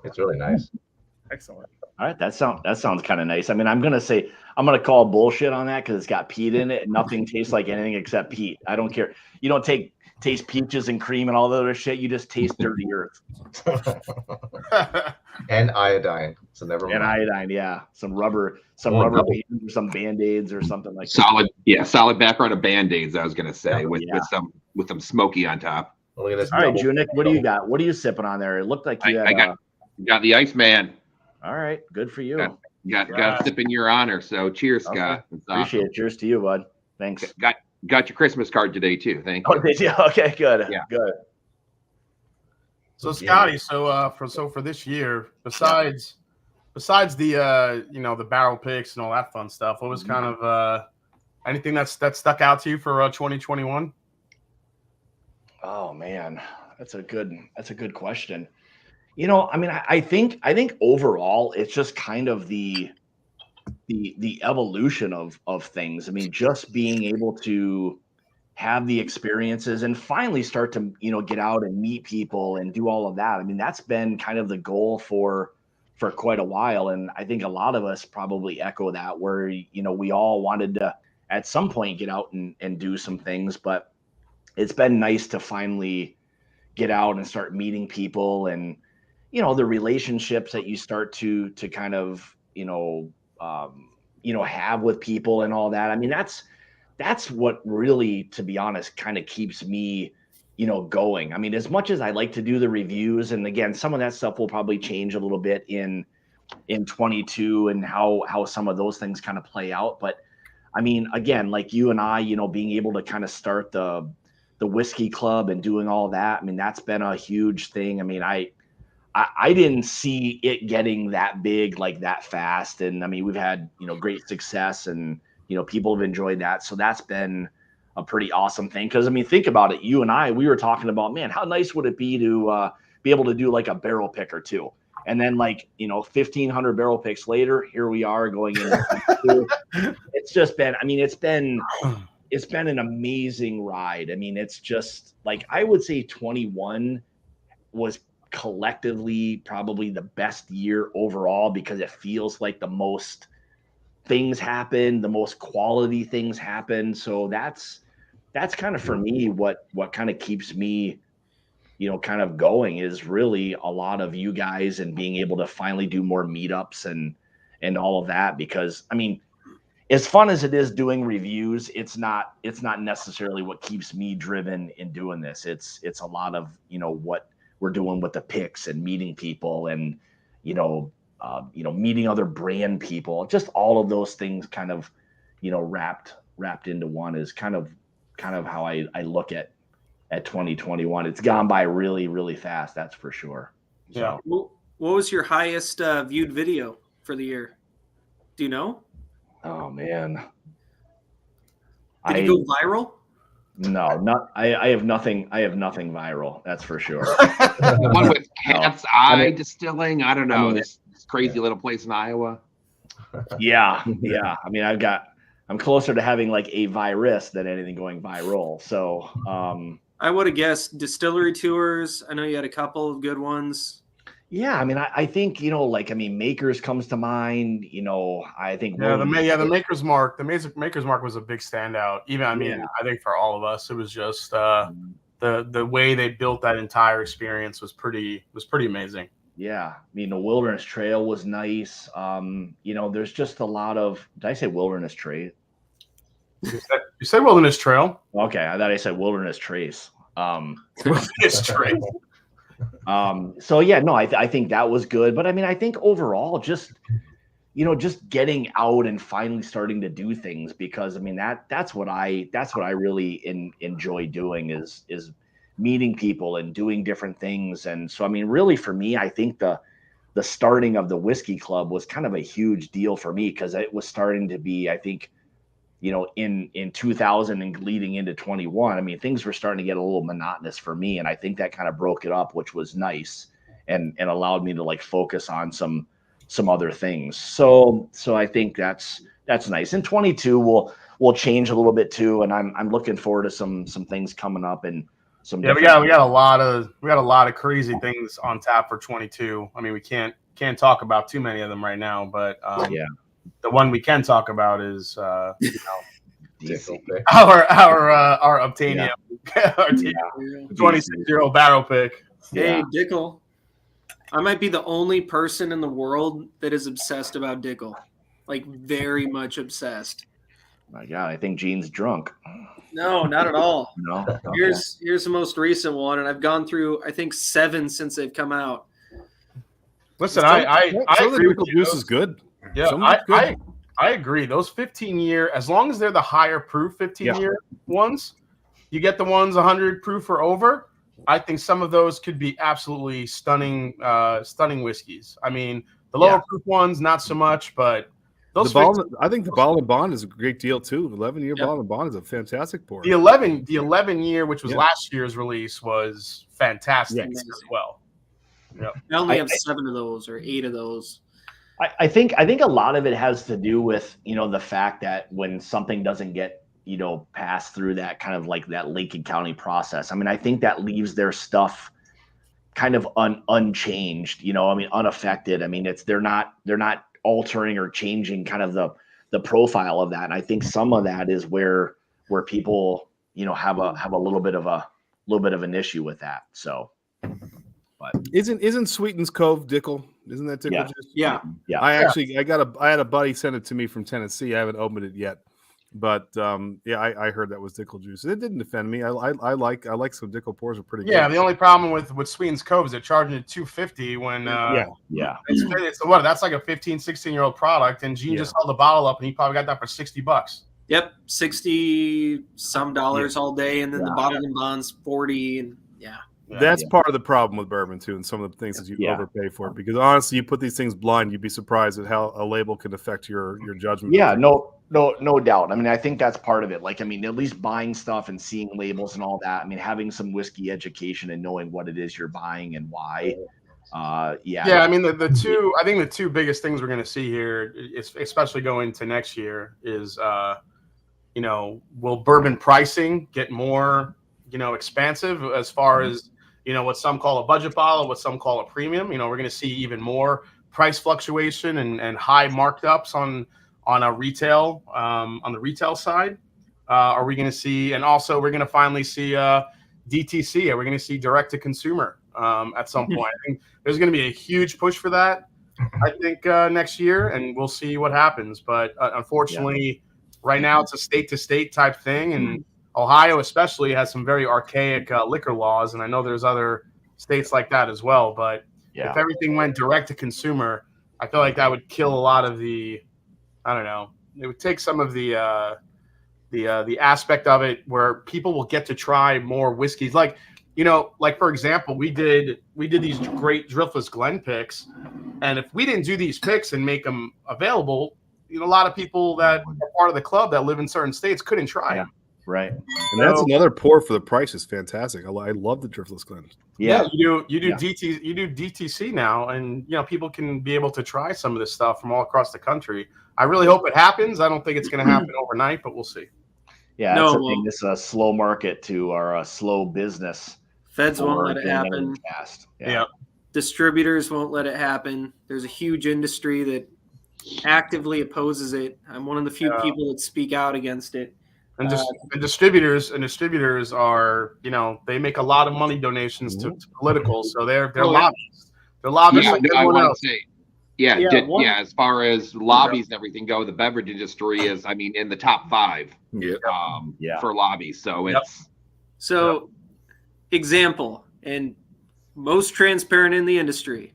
it's really nice. Excellent. All right, that sounds kind of nice. I mean, I'm gonna call bullshit on that because it's got peat in it. And nothing tastes like anything except peat. I don't care. You don't taste peaches and cream and all the other shit. You just taste dirty earth. And iodine. So never mind. And iodine, yeah. Some rubber bands or some Band-Aids or something like that. Solid background of Band-Aids, I was gonna say, with some smoky on top. Look at this. All right, Junick, what do you got? What are you sipping on there? It looked like you got the Iceman. All right, good for you. Got a sip in your honor. So cheers, Scott. Okay. Appreciate it. Cheers to you, bud. Thanks. Got your Christmas card today too. Thank you. Oh, did you? Okay, good. Yeah. Good. So Scotty, for this year, besides the the barrel picks and all that fun stuff, what was kind of anything that stuck out to you for 2021? Oh man, that's a good question. I mean, I think overall it's just kind of the evolution of things. I mean, just being able to have the experiences and finally start to, get out and meet people and do all of that. I mean, that's been kind of the goal for quite a while. And I think a lot of us probably echo that, where, we all wanted to at some point get out and do some things, but it's been nice to finally get out and start meeting people and, the relationships that you start to kind of, have with people and all that. I mean, that's what really, to be honest, kind of keeps me, going. I mean, as much as I like to do the reviews, and again, some of that stuff will probably change a little bit in 22 and how some of those things kind of play out. But I mean, again, like you and I, being able to kind of start the whiskey club and doing all that. I mean, that's been a huge thing. I mean, I didn't see it getting that big like that fast. And I mean, we've had, great success and, people have enjoyed that. So that's been a pretty awesome thing. Cause I mean, think about it. You and I, we were talking about, man, how nice would it be to be able to do like a barrel pick or two. And then 1,500 barrel picks later, here we are going into it's just been, I mean, it's been an amazing ride. I mean, it's just I would say 21 was collectively probably the best year overall because it feels like the most things happen, the most quality things happen. So that's kind of for me what kind of keeps me kind of going is really a lot of you guys and being able to finally do more meetups and all of that. Because I mean, as fun as it is doing reviews, it's not necessarily what keeps me driven in doing this. It's a lot of what we're doing with the picks and meeting people and meeting other brand people. Just all of those things kind of wrapped into one is kind of how I look at 2021. It's gone by really, really fast, that's for sure. Yeah. So, what was your highest viewed video for the year? Do you know? Oh man. Did it go viral? No, I have nothing viral, that's for sure. The one with Cat's Eye Distilling. I don't know. This crazy little place in Iowa. Yeah. I mean, I've got I'm closer to having like a virus than anything going viral. So I would have guessed Distillery Tours. I know you had a couple of good ones. Yeah, I mean, I think, you know, like, I mean, Makers comes to mind, you know, I think. The Maker's Mark. The Maker's Mark was a big standout. Even, I mean, I think for all of us, it was just the way they built that entire experience was pretty amazing. Yeah, I mean, the Wilderness Trail was nice. You know, there's just a lot of. Did I say Wilderness Trail? You said Wilderness Trail. Okay, I thought I said Wilderness Trace. Wilderness Trace. So yeah, no, I think that was good. But I mean, I think overall, just, you know, just getting out and finally starting to do things, because I mean, that's what I really enjoy doing is meeting people and doing different things. And so, I mean, really for me, I think the starting of the Whiskey Club was kind of a huge deal for me, because it was starting to be, I think, you know, in 2000 and leading into 21, I mean, things were starting to get a little monotonous for me. And I think that kind of broke it up, which was nice and allowed me to like focus on some other things. So I think that's nice. And 22 will change a little bit too. And I'm looking forward to some things coming up and some. Yeah, we got a lot of crazy things on tap for 22. I mean, we can't talk about too many of them right now, but the one we can talk about is you know, our Obtainium, our 26-year-old barrel pick. Hey, Dickel. I might be the only person in the world that is obsessed about Dickel, like very much obsessed. My God, I think Gene's drunk. No, not at all. No. Here's the most recent one, and I've gone through I think 7 since they've come out. Listen, I agree with you. Juice is good. Yeah, I agree. Those 15-year, as long as they're the higher proof 15-year ones, you get the ones 100 proof or over. I think some of those could be absolutely stunning whiskeys. I mean, the lower proof ones, not so much, but those. I think the Bottle and Bond is a great deal too. 11-year Bottle and Bond is a fantastic pour. The 11-year, which was last year's release, was fantastic as well. Yep. I only have 7 of those or 8 of those. I think a lot of it has to do with, you know, the fact that when something doesn't get, you know, pass through that kind of like that Lincoln County process. I mean, I think that leaves their stuff kind of unchanged, you know, I mean, unaffected. I mean, they're not altering or changing kind of the profile of that. And I think some of that is where people, you know, have a little bit of an issue with that. So, but isn't Sweetens Cove Dickel? Isn't that Dickel? Yeah. I had a buddy send it to me from Tennessee. I haven't opened it yet. But I heard that was Dickel juice. It didn't offend me. I like some Dickel pours are pretty good. Yeah, the only problem with Sweetens Cove is they're charging it $250 when it's what, that's like a 15, 16-year-old product, and Gene just held the bottle up and he probably got that for $60. Yep, $60 some dollars all day, and then the Bottle and Bond's $40, and That's part of the problem with bourbon too, and some of the things that you overpay for. Because honestly, you put these things blind, you'd be surprised at how a label can affect your judgment. Yeah, no doubt. I mean, I think that's part of it. Like, I mean, at least buying stuff and seeing labels and all that. I mean, having some whiskey education and knowing what it is you're buying and why. Yeah. I mean, I think the two biggest things we're going to see here, especially going into next year, is you know, will bourbon pricing get more, you know, expansive as far as, you know, what some call a budget bottle, what some call a premium. You know, we're going to see even more price fluctuation and high markups on a retail, on the retail side. Are we going to see, and also we're going to finally see DTC. Are we going to see direct to consumer at some point? I think there's going to be a huge push for that, I think, next year, and we'll see what happens. But unfortunately, right now it's a state to state type thing, and Ohio especially has some very archaic liquor laws, and I know there's other states like that as well. But if everything went direct to consumer, I feel like that would kill a lot of the, I don't know, it would take some of the aspect of it where people will get to try more whiskeys. Like, you know, like for example, we did these great Driftless Glen picks, and if we didn't do these picks and make them available, you know, a lot of people that are part of the club that live in certain states couldn't try them. Right. And that's another pour for the price is fantastic. I love the Driftless Glen. Yeah, you do DTC now, and people can be able to try some of this stuff from all across the country. I really hope it happens. I don't think it's going to happen overnight, but we'll see. Yeah, that's the thing. This is a slow market or a slow business. Feds won't let it happen. Fast. Yeah. Distributors won't let it happen. There's a huge industry that actively opposes it. I'm one of the few people that speak out against it. And distributors are, they make a lot of money donations to political, so they're lobbyists. They're lobbyists like everyone else. As far as lobbies and everything go, the beverage industry is, in the top 5 for lobbies. So it's example, and most transparent in the industry,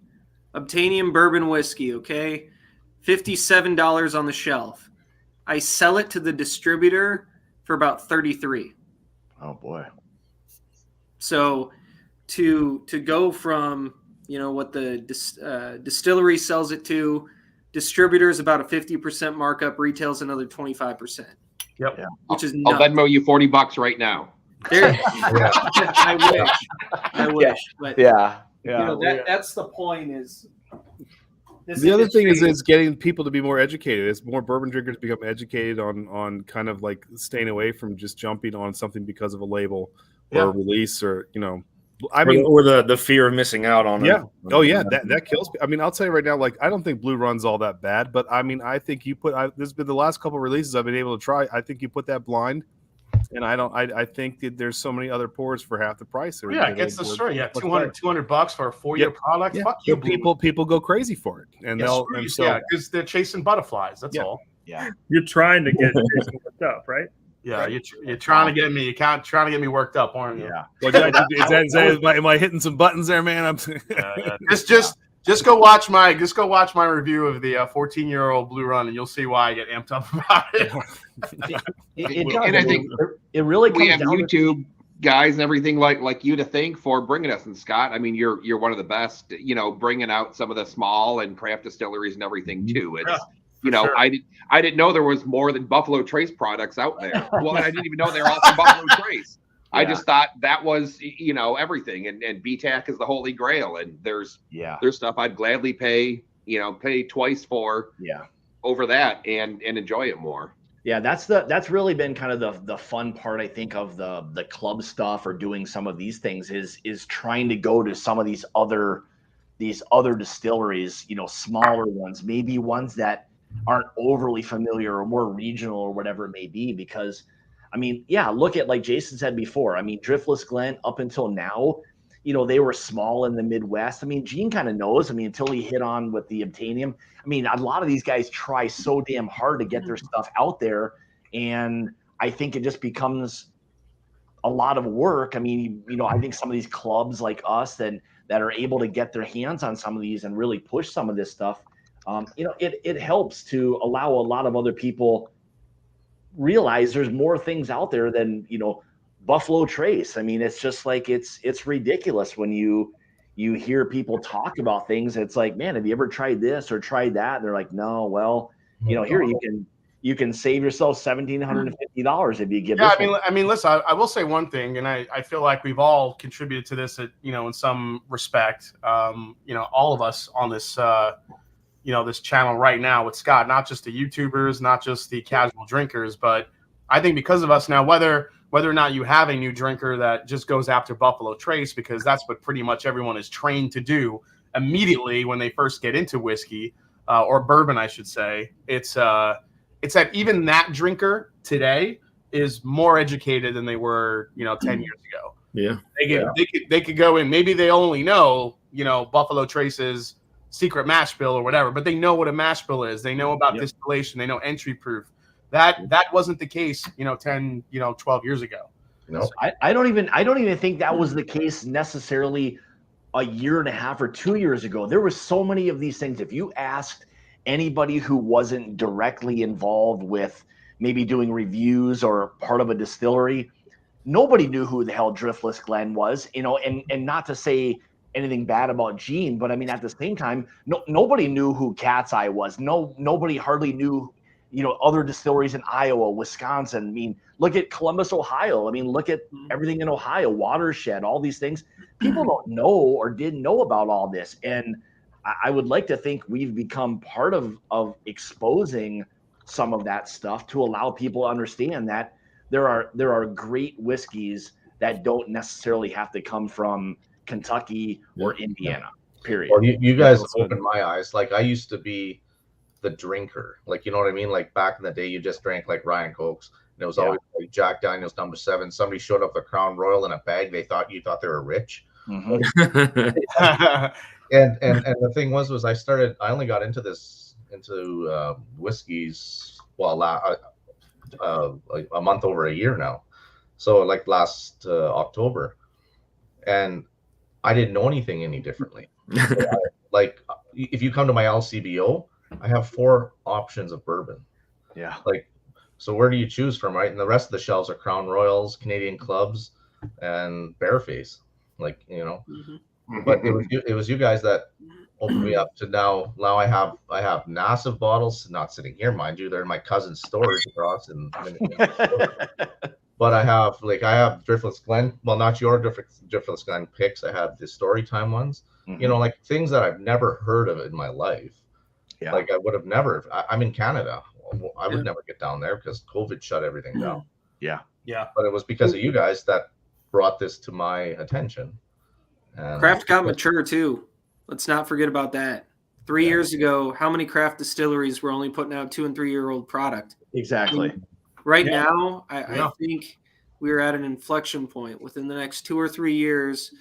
Obtainium bourbon whiskey, okay? $57 on the shelf. I sell it to the distributor for about $33. Oh boy. So to go from what the distillery sells it to, distributors about a 50% markup, retails another 25%. Yep. Yeah. Which is I'll Venmo you $40 right now. There, I wish, but that's the point. Is the other thing is getting people to be more educated. As more bourbon drinkers become educated on kind of like staying away from just jumping on something because of a label or a release or or the fear of missing out on it. That kills me. I'll tell you right now, like I don't think Blue Run's all that bad, but I think you put this has been the last couple of releases I've been able to try. I think you put that blind, and I think that there's so many other pours for half the price. It gets the story. Yeah, $200 for a 4-year product. Yeah. Fuck you, people go crazy for it, and because they're chasing butterflies. That's all. Yeah, you're trying to get Jason worked up, right? Yeah, you're trying to get me. You're trying to get me worked up, aren't you? Yeah. Am I hitting some buttons there, man? Just go watch my review of the 14-year-old Blue Run, and you'll see why I get amped up about it. And I think it really comes we have down YouTube guys and everything like you to thank for bringing us. And Scott, you're one of the best. Bringing out some of the small and craft distilleries and everything too. It's sure. I didn't know there was more than Buffalo Trace products out there. Well, I didn't even know they were all from Buffalo Trace. I just thought that was, everything. And BTAC is the holy grail. And there's stuff I'd gladly pay twice for over that and enjoy it more. Yeah, that's really been kind of the fun part, I think, of the club stuff or doing some of these things is trying to go to some of these other distilleries, smaller ones, maybe ones that aren't overly familiar or more regional or whatever it may be, because look at, like Jason said before, Driftless Glen up until now, they were small in the Midwest. Gene kind of knows, until he hit on with the Obtainium. A lot of these guys try so damn hard to get their stuff out there. And I think it just becomes a lot of work. I think some of these clubs like us that are able to get their hands on some of these and really push some of this stuff, it helps to allow a lot of other people realize there's more things out there than, Buffalo Trace. It's just like, it's ridiculous when you hear people talk about things. It's like, man, have you ever tried this or tried that? And they're like, no, well, here you can save yourself $1,750 if you give. Yeah, listen, I will say one thing, and I feel like we've all contributed to this in some respect. All of us on this this channel right now with Scott, not just the YouTubers, not just the casual drinkers, but I think because of us now, whether or not you have a new drinker that just goes after Buffalo Trace, because that's what pretty much everyone is trained to do immediately when they first get into whiskey or bourbon, I should say. It's that even that drinker today is more educated than they were, 10 years ago. Yeah. They could go in. Maybe they only know, Buffalo Trace's secret mash bill or whatever, but they know what a mash bill is. They know about distillation. They know entry proof. That wasn't the case, 10, 12 years ago. No, I don't even think that was the case necessarily a year and a half or 2 years ago. There were so many of these things. If you asked anybody who wasn't directly involved with maybe doing reviews or part of a distillery, nobody knew who the hell Driftless Glen was, and not to say anything bad about Gene, but at the same time, nobody knew who Cat's Eye was. Nobody hardly knew other distilleries in Iowa, Wisconsin. I mean, look at Columbus, Ohio. I mean, look at everything in Ohio, Watershed, all these things. People don't know or didn't know about all this. And I would like to think we've become part of exposing some of that stuff to allow people to understand that there are great whiskeys that don't necessarily have to come from Kentucky or Indiana, period. Well, you guys opened my eyes. Like, I used to be the drinker. Like, you know what I mean? Like, back in the day, you just drank like Ryan Cokes. And it was always like Jack Daniels No. 7. Somebody showed up the Crown Royal in a bag. You thought they were rich. Mm-hmm. and the thing was I only got into whiskeys, like a month over a year now. So like last October. And I didn't know anything any differently. Like, if you come to my LCBO, I have 4 options of bourbon. Yeah. Like, so where do you choose from, right? And the rest of the shelves are Crown Royals, Canadian Clubs, and Bareface. Like, but it was you guys that opened me up to now. Now I have massive bottles, not sitting here, mind you. They're in my cousin's storage across but I have Driftless Glen. Well, not your Driftless Glen picks. I have the Storytime ones. Like things that I've never heard of in my life. Yeah. Like I would have never. I'm in Canada. I would never get down there because COVID shut everything down. Yeah. Yeah. But it was because of you guys that brought this to my attention. And craft got mature too. Let's not forget about that. 3 years ago, how many craft distilleries were only putting out 2 and 3 year old product? Exactly. Right now, I think we're at an inflection point. Within the next 2 or 3 years,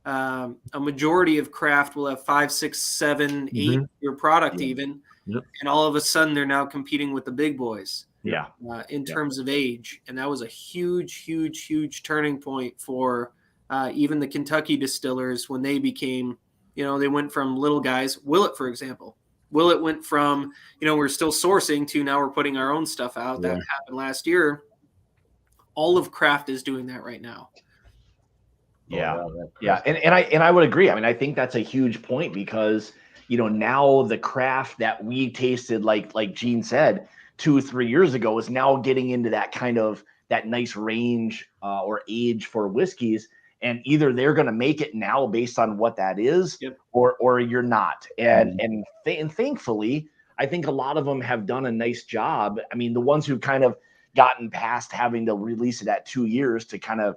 a majority of craft will have 5, 6, 7, 8 year product even. Yep. And all of a sudden they're now competing with the big boys. Yeah. In terms of age. And that was a huge turning point for even the Kentucky distillers when they became, they went from little guys. Willet, for example. Willet went from, we're still sourcing to now we're putting our own stuff out. That happened last year. All of craft is doing that right now. Yeah. And I would agree. I mean, I think that's a huge point because, now the craft that we tasted, like Gene said, 2 or 3 years ago is now getting into that kind of that nice range or age for whiskeys. And either they're going to make it now based on what that is, or you're not. And thankfully, I think a lot of them have done a nice job. I mean, the ones who kind of gotten past having to release it at 2 years to kind of,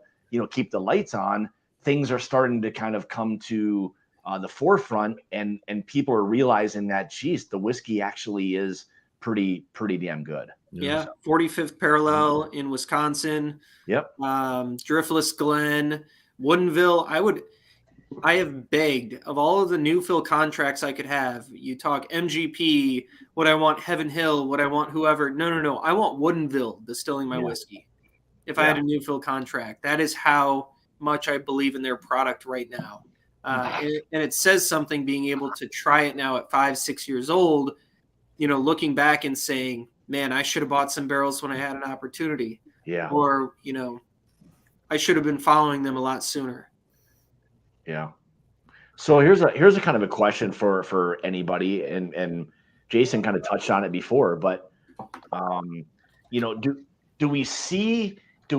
keep the lights on, things are starting to kind of come to the forefront, and people are realizing that, geez, the whiskey actually is pretty damn good. Yeah. 45th Parallel in Wisconsin. Yep. Driftless Glen, Woodinville. I have begged of all of the new fill contracts I could have. You talk MGP, what I want Heaven Hill, what I want whoever. No. I want Woodinville distilling my whiskey. If I had a new fill contract, that is how much I believe in their product right now. And it says something being able to try it now at 5, 6 years old, looking back and saying, man, I should have bought some barrels when I had an opportunity. Yeah. Or, I should have been following them a lot sooner. Yeah. So here's a kind of a question for anybody, and Jason kind of touched on it before, but do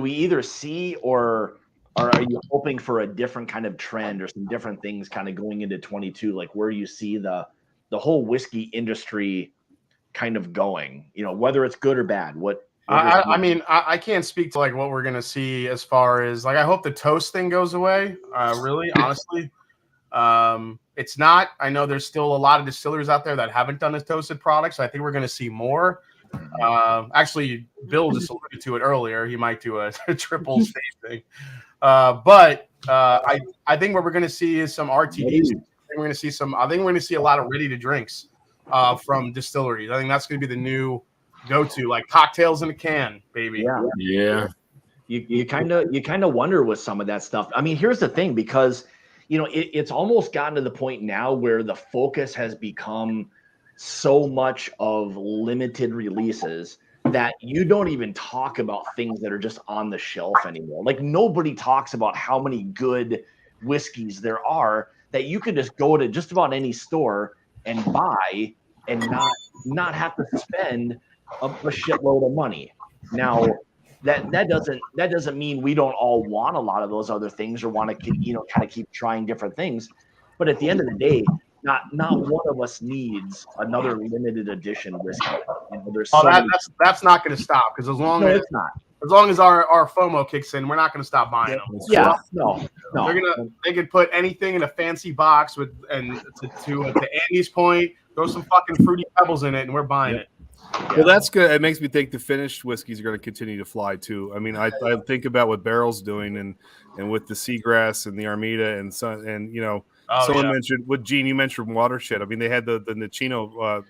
we either see or are you hoping for a different kind of trend or some different things kind of going into 22? Like, where do you see the whole whiskey industry kind of going? Whether it's good or bad. I mean, I can't speak to like what we're gonna see as far as like I hope the toast thing goes away. Really, honestly, it's not. I know there's still a lot of distillers out there that haven't done a toasted product, so I think we're gonna see more. Actually, Bill just alluded to it earlier. He might do a triple stage thing, but I think what we're gonna see is some RTDs. I think we're gonna see a lot of ready to drinks from distilleries. I think that's gonna be the new go-to, like cocktails in a can, baby. Yeah. You kind of wonder with some of that stuff. I mean, here's the thing, because it's almost gotten to the point now where the focus has become so much of limited releases that you don't even talk about things that are just on the shelf anymore. Like, nobody talks about how many good whiskeys there are that you could just go to just about any store and buy and not not have to spend a shitload of money. Now, that doesn't mean we don't all want a lot of those other things or want to, you know, kind of keep trying different things. But at the end of the day, not one of us needs another limited edition whiskey. You know, there's that's not going to stop, because as long as it's not. As long as our FOMO kicks in, we're not going to stop buying them. Yeah, no. They could put anything in a fancy box to Andy's point, throw some fucking fruity pebbles in it, and we're buying it. Well, that's good. It makes me think the finished whiskeys are going to continue to fly too. I mean, I think about what Barrel's doing, and with the Seagrass and the Armida and you know, someone mentioned with Gene. You mentioned Watershed. I mean, they had the Nicino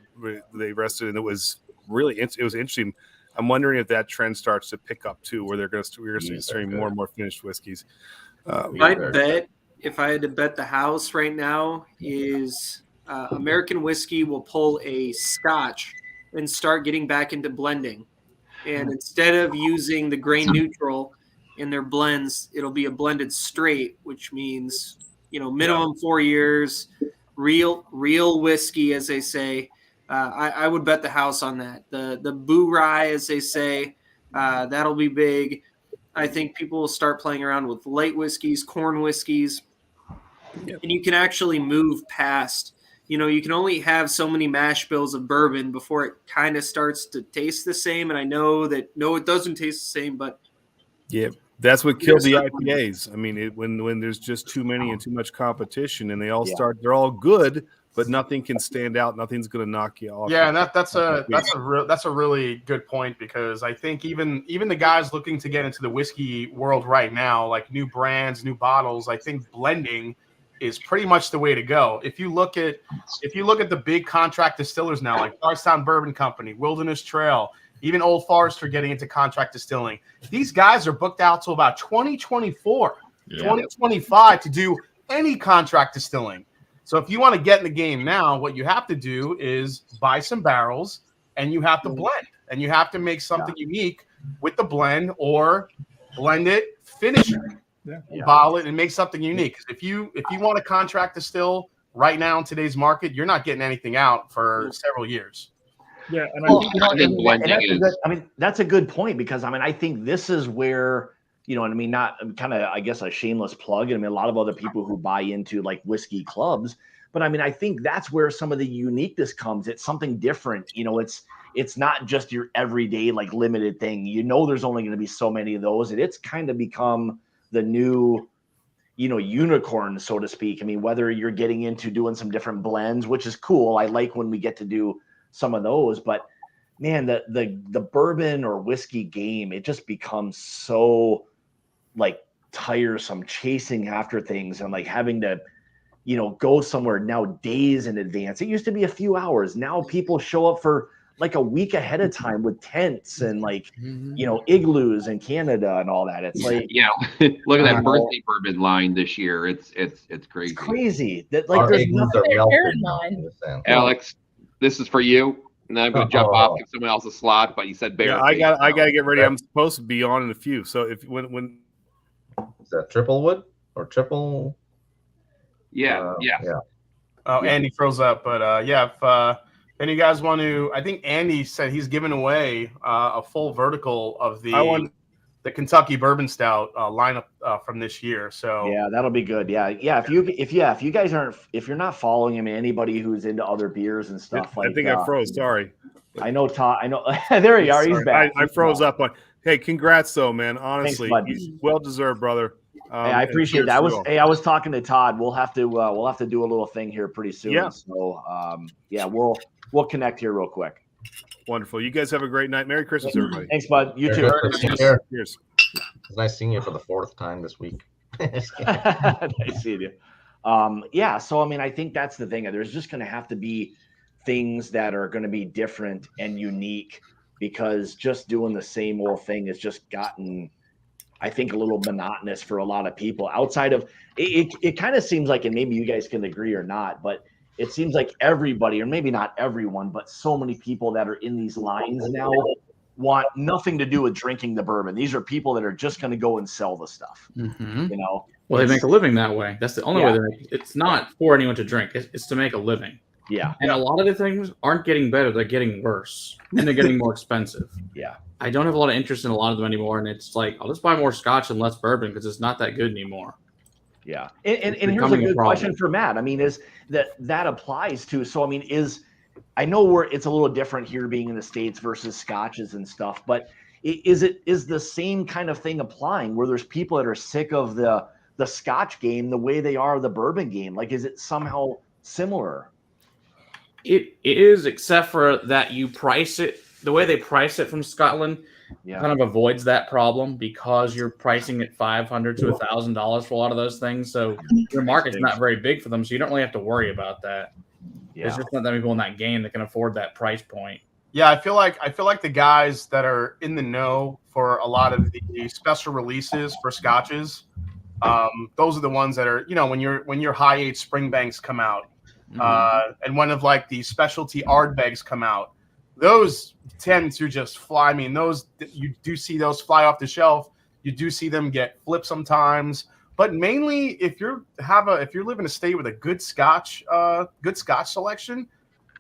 they rested, and it was interesting. I'm wondering if that trend starts to pick up too, where we're going to start seeing more and more finished whiskeys. My bet, if I had to bet the house right now, is American whiskey will pull a Scotch and start getting back into blending. And instead of using the grain neutral in their blends, it'll be a blended straight, which means, you know, minimum 4 years, real whiskey, as they say. I would bet the house on that. The Boo Rye, as they say, that'll be big. I think people will start playing around with light whiskeys, corn whiskeys, and you can actually move past. You know, you can only have so many mash bills of bourbon before it kind of starts to taste the same. And I know that it doesn't taste the same, but yeah, that's what killed the IPAs. I mean, when there's just too many and too much competition, and they're all good, but nothing can stand out. Nothing's going to knock you off. Yeah, and that's a really good point, because I think even the guys looking to get into the whiskey world right now, like new brands, new bottles, I think blending is pretty much the way to go. If you look at the big contract distillers now, like Bardstown Bourbon Company, Wilderness Trail, even Old Forester getting into contract distilling, these guys are booked out till about 2024, 2025 to do any contract distilling. So if you want to get in the game now, what you have to do is buy some barrels, and you have to blend, and you have to make something unique with the blend, or blend it, finish it, bottle it, and make something unique. If you want to contract distill right now in today's market, you're not getting anything out for several years. Yeah, and that's a good point, because I think this is where, you know, and not kind of, I guess, a shameless plug. And a lot of other people who buy into like whiskey clubs, but I think that's where some of the uniqueness comes. It's something different. You know, it's not just your everyday like limited thing. You know, there's only going to be so many of those, and it's kind of become the new, you know, unicorn, so to speak. I mean, whether you're getting into doing some different blends, which is cool. I like when we get to do some of those, but man, the bourbon or whiskey game, it just becomes so like tiresome, chasing after things and like having to, you know, go somewhere now days in advance. It used to be a few hours. Now people show up for like a week ahead of time with tents and like, you know, igloos in Canada and all that. It's like, look at that birthday bourbon line this year. It's crazy. It's crazy that like there's nothing. Alex, this is for you. And I'm going to jump off, give someone else a slot. But you said bear. Yeah, I got to get ready. I'm supposed to be on in a few. So when is that triple wood or triple? Yeah. Oh, Andy froze up, but if any of you guys want to, I think Andy said he's giving away a full vertical of the Kentucky Bourbon Stout lineup from this year. So yeah, that'll be good. Yeah. If you guys if you're not following him, anybody who's into other beers and stuff, I think I froze. Sorry. I know Todd. I know. There you are. He's back. I froze up. Hey, congrats though, man. Honestly, well deserved, brother. Hey, I appreciate that. I was talking to Todd. We'll have to do a little thing here pretty soon. Yeah. So we'll connect here real quick. Wonderful. You guys have a great night. Merry Christmas, everybody. Thanks, bud. You too. Cheers. It's nice seeing you for the 4th time this week. Nice seeing you. So I think that's the thing. There's just going to have to be things that are going to be different and unique, because just doing the same old thing has just gotten, I think, a little monotonous for a lot of people. Outside of it kind of seems like, and maybe you guys can agree or not, but it seems like everybody, or maybe not everyone, but so many people that are in these lines now want nothing to do with drinking the bourbon. These are people that are just going to go and sell the stuff. You know, well, they make a living that way. That's the only way they make it. It's not for anyone to drink. It's to make a living. Yeah. And a lot of the things aren't getting better; they're getting worse, and they're getting more expensive. Yeah. I don't have a lot of interest in a lot of them anymore, and it's like I'll just buy more Scotch and less bourbon because it's not that good anymore. Yeah, and here's a good question for Matt. I mean, is that applies to? So I mean, I know it's a little different here being in the States versus Scotches and stuff, but is the same kind of thing applying where there's people that are sick of the Scotch game the way they are the bourbon game? Like, is it somehow similar? It is, except for that you price it the way they price it from Scotland. Yeah. Kind of avoids that problem because you're pricing it $500 to $1,000 for a lot of those things. So your market's not very big for them, so you don't really have to worry about that. Yeah. There's just not that many people in that game that can afford that price point. Yeah, I feel like the guys that are in the know for a lot of the special releases for Scotches, those are the ones that are, when your high age Springbanks come out, and one of like the specialty Ardbegs come out. Those tend to just fly. I mean, you do see those fly off the shelf. You do see them get flipped sometimes, but mainly if you live in a state with a good Scotch selection,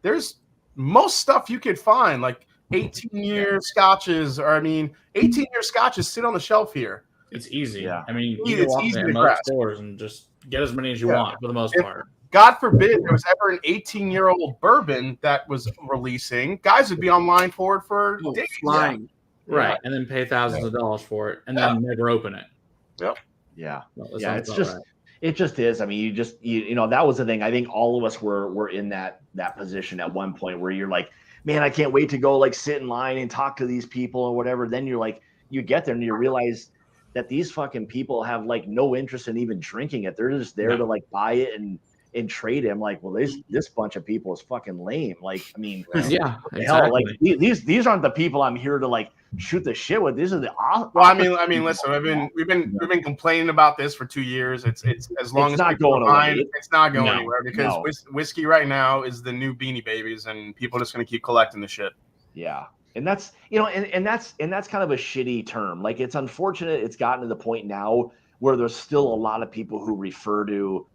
there's most stuff you could find like 18-year Scotches, or 18-year Scotches sit on the shelf here. It's easy. Yeah. I mean, you can walk in most stores and just get as many as you want for the most part. God forbid there was ever an 18-year-old bourbon that was releasing, guys would be online for it for days. Flying. Right. And then pay thousands of dollars for it and then never open it. Yep. Yeah. Well, it's just it just is. I mean, that was the thing. I think all of us were in that position at one point where you're like, man, I can't wait to go like sit in line and talk to these people or whatever. Then you're like, you get there and you realize that these fucking people have like no interest in even drinking it. They're just there to like buy it and trade him. Like, well, this bunch of people is fucking lame. Like, I mean, yeah, exactly. Hell, like these aren't the people I'm here to like shoot the shit with. These are the well, I mean, listen, we've been complaining about this for 2 years. It's as long as not going away. It's not going anywhere because whiskey right now is the new Beanie Babies, and people are just going to keep collecting the shit. Yeah. And that's and that's kind of a shitty term. Like, it's unfortunate it's gotten to the point now where there's still a lot of people who refer to,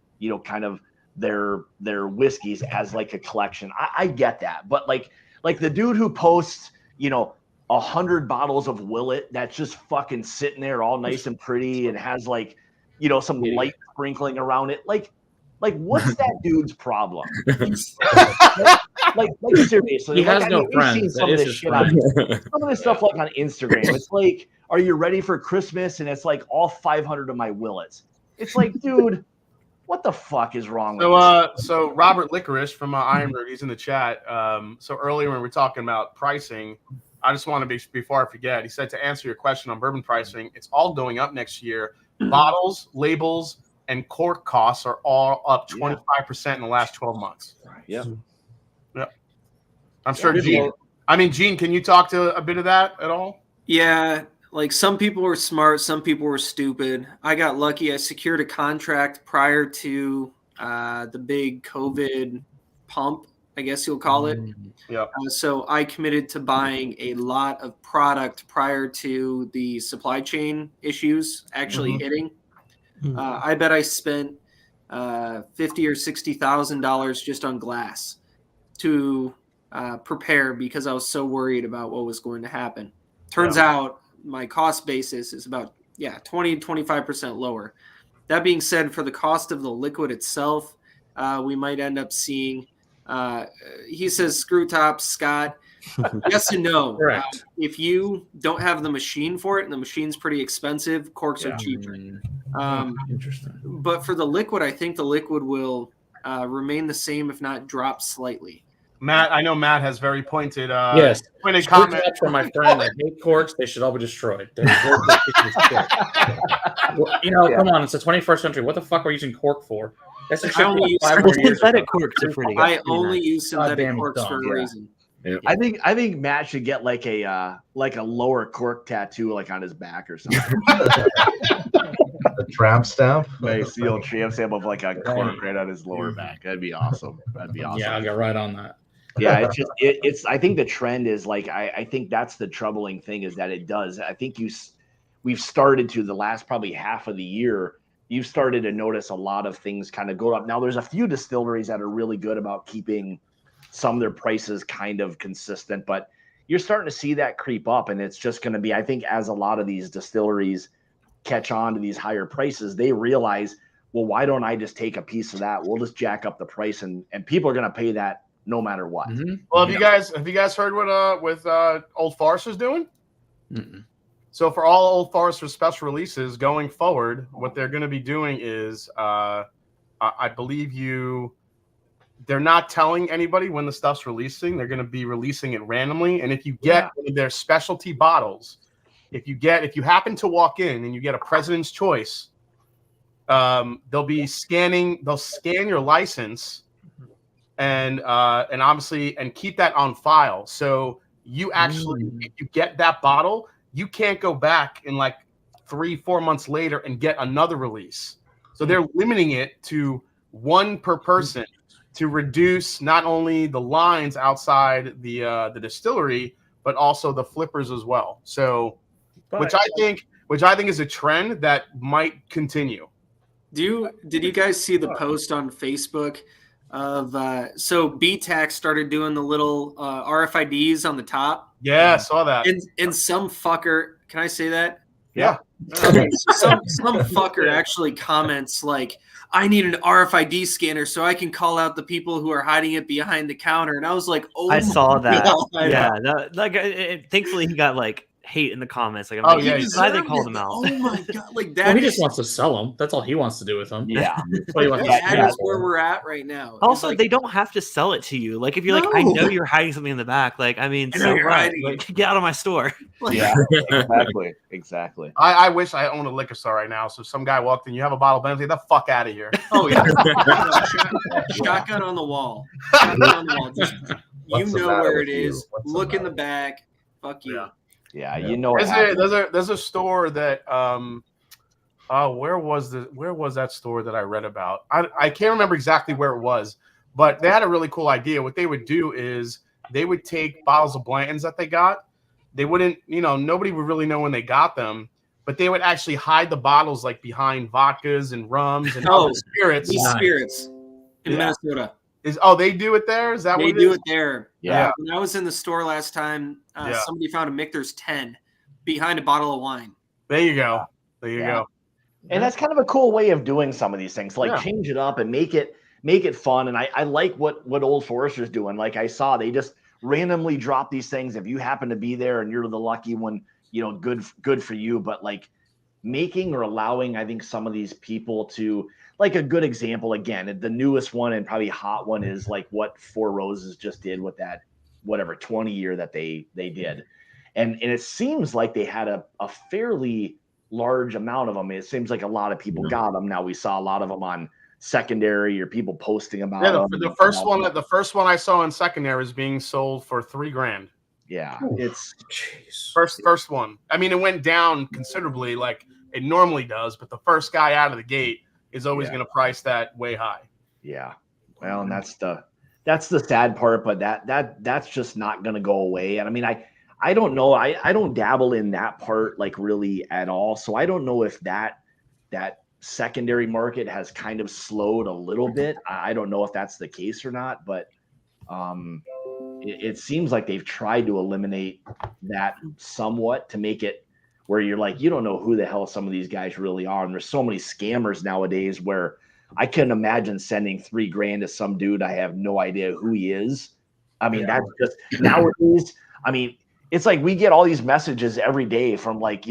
kind of their whiskeys as like a collection. I get that, but like the dude who posts 100 bottles of Willet that's just fucking sitting there all nice and pretty and has like some light sprinkling around it, like what's that dude's problem? like seriously, he has no friends. Some of this stuff like on Instagram. It's like, are you ready for Christmas? And it's like all 500 of my Willets. It's like, dude, what the fuck is wrong with this? So Robert Licorice from Ironbird, he's in the chat. So earlier when we were talking about pricing, I just want to before I forget, he said to answer your question on bourbon pricing, it's all going up next year. Bottles, labels, and cork costs are all up 25% in the last 12 months. Yeah. Yep. I'm sure Gene, can you talk to a bit of that at all? Yeah. Like, some people were smart, some people were stupid. I got lucky. I secured a contract prior to the big COVID pump, I guess you'll call it. Yeah. So I committed to buying a lot of product prior to the supply chain issues actually hitting. I bet I spent $50,000 or $60,000 just on glass to prepare because I was so worried about what was going to happen. Turns out my cost basis is about 20-25% lower. That being said, for the cost of the liquid itself, we might end up seeing he says screw tops, Scott. Yes and no. If you don't have the machine for it, and the machine's pretty expensive, corks are cheaper. Interesting. But for the liquid, I think the liquid will remain the same, if not drop slightly. Matt, I know Matt has very pointed pointed comment from my friend. I hate corks. They should all be destroyed. Come on, it's the 21st century. What the fuck are you using cork for? That's synthetic corks are pretty. I only use synthetic corks for a reason. Yeah. I think Matt should get like a lower cork tattoo, like on his back or something. A tramp stamp. Nice, the old tramp stamp of like a cork right on his lower back. That'd be awesome. Yeah, I'll get right on that. Yeah, it's I think the trend is like, I think that's the troubling thing, is that it does. I think we've started to the last probably half of the year, you've started to notice a lot of things kind of go up. Now there's a few distilleries that are really good about keeping some of their prices kind of consistent, but you're starting to see that creep up, and it's just going to be, I think, as a lot of these distilleries catch on to these higher prices, they realize, well, why don't I just take a piece of that? We'll just jack up the price, and people are going to pay that no matter what. Well, have you guys heard what Old Forester's doing? So for all Old Forester special releases going forward, what they're going to be doing is, I believe they're not telling anybody when the stuff's releasing. They're going to be releasing it randomly. And if you get one of their specialty bottles, if you happen to walk in and you get a President's Choice, they'll scan your license and obviously keep that on file. So you actually, if you get that bottle, you can't go back in like 3-4 months later and get another release. So they're limiting it to one per person to reduce not only the lines outside the distillery, but also the flippers as well. So, which I think is a trend that might continue. Did you guys see the post on Facebook of so BTAC started doing the little RFIDs on the top? Yeah, I saw that. And some fucker, can I say that? Yeah. Some fucker actually comments like, I need an RFID scanner so I can call out the people who are hiding it behind the counter. And I was like, oh, I saw that. God. Yeah. Thankfully, he got like hate in the comments. Like, I'm glad they called him out. Oh my God. Like that. Well, he just wants to sell them. That's all he wants to do with them. Yeah. That is where we're at right now. Also, like, they don't have to sell it to you. Like, if you're like, I know you're hiding something in the back. Like, I mean, so what? Like, get out of my store. Yeah, exactly. I wish I owned a liquor store right now. So some guy walked in, you have a bottle of Bentley, get the fuck out of here. Oh yeah. Shotgun on the wall. Shotgun on the wall. Just, you know where it is. Look in the back. Fuck you. Yeah, you know. There's a store that where was that store that I read about? I can't remember exactly where it was, but they had a really cool idea. What they would do is they would take bottles of Blanton's that they got. They wouldn't, nobody would really know when they got them, but they would actually hide the bottles like behind vodkas and rums and other spirits. Spirits in Minnesota. They do it there? Is that what they do it there? Yeah. When I was in the store last time, somebody found a Michter's 10 behind a bottle of wine. There you go. And that's kind of a cool way of doing some of these things, like change it up and make it fun. And I like what Old Forester's doing. Like I saw, they just randomly drop these things. If you happen to be there and you're the lucky one, good for you. But like making or allowing, I think, some of these people to, like, a good example, again, the newest one and probably hot one is like what Four Roses just did with that, whatever, 20 year that they did. And it seems like they had a fairly large amount of them. It seems like a lot of people got them. Now we saw a lot of them on secondary or people posting about them. The first one I saw on secondary is being sold for $3,000. Yeah, it's first one. I mean, it went down considerably, like it normally does, but the first guy out of the gate is always going to price that way high. Yeah, well, and that's the sad part, but that's just not going to go away. And I mean, I don't know. I don't dabble in that part like really at all. So I don't know if that secondary market has kind of slowed a little bit. I don't know if that's the case or not, but it seems like they've tried to eliminate that somewhat to make it where you're like, you don't know who the hell some of these guys really are. And there's so many scammers nowadays where I couldn't imagine sending $3,000 to some dude I have no idea who he is. I mean, that's just nowadays. I mean, it's like we get all these messages every day from like,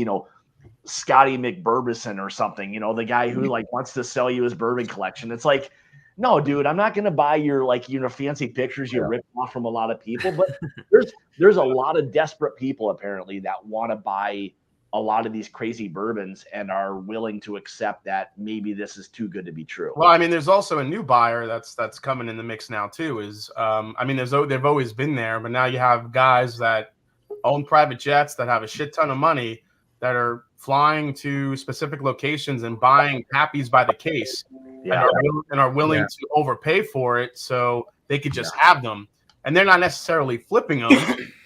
Scotty McBurbison or something, the guy who like wants to sell you his bourbon collection. It's like, no, dude, I'm not going to buy your fancy pictures you ripped off from a lot of people. But there's a lot of desperate people apparently that want to buy a lot of these crazy bourbons and are willing to accept that maybe this is too good to be true. Well, I mean, there's also a new buyer that's coming in the mix now too. They've always been there, but now you have guys that own private jets that have a shit ton of money that are flying to specific locations and buying Pappies by the case and are willing to overpay for it so they could just have them. And they're not necessarily flipping them.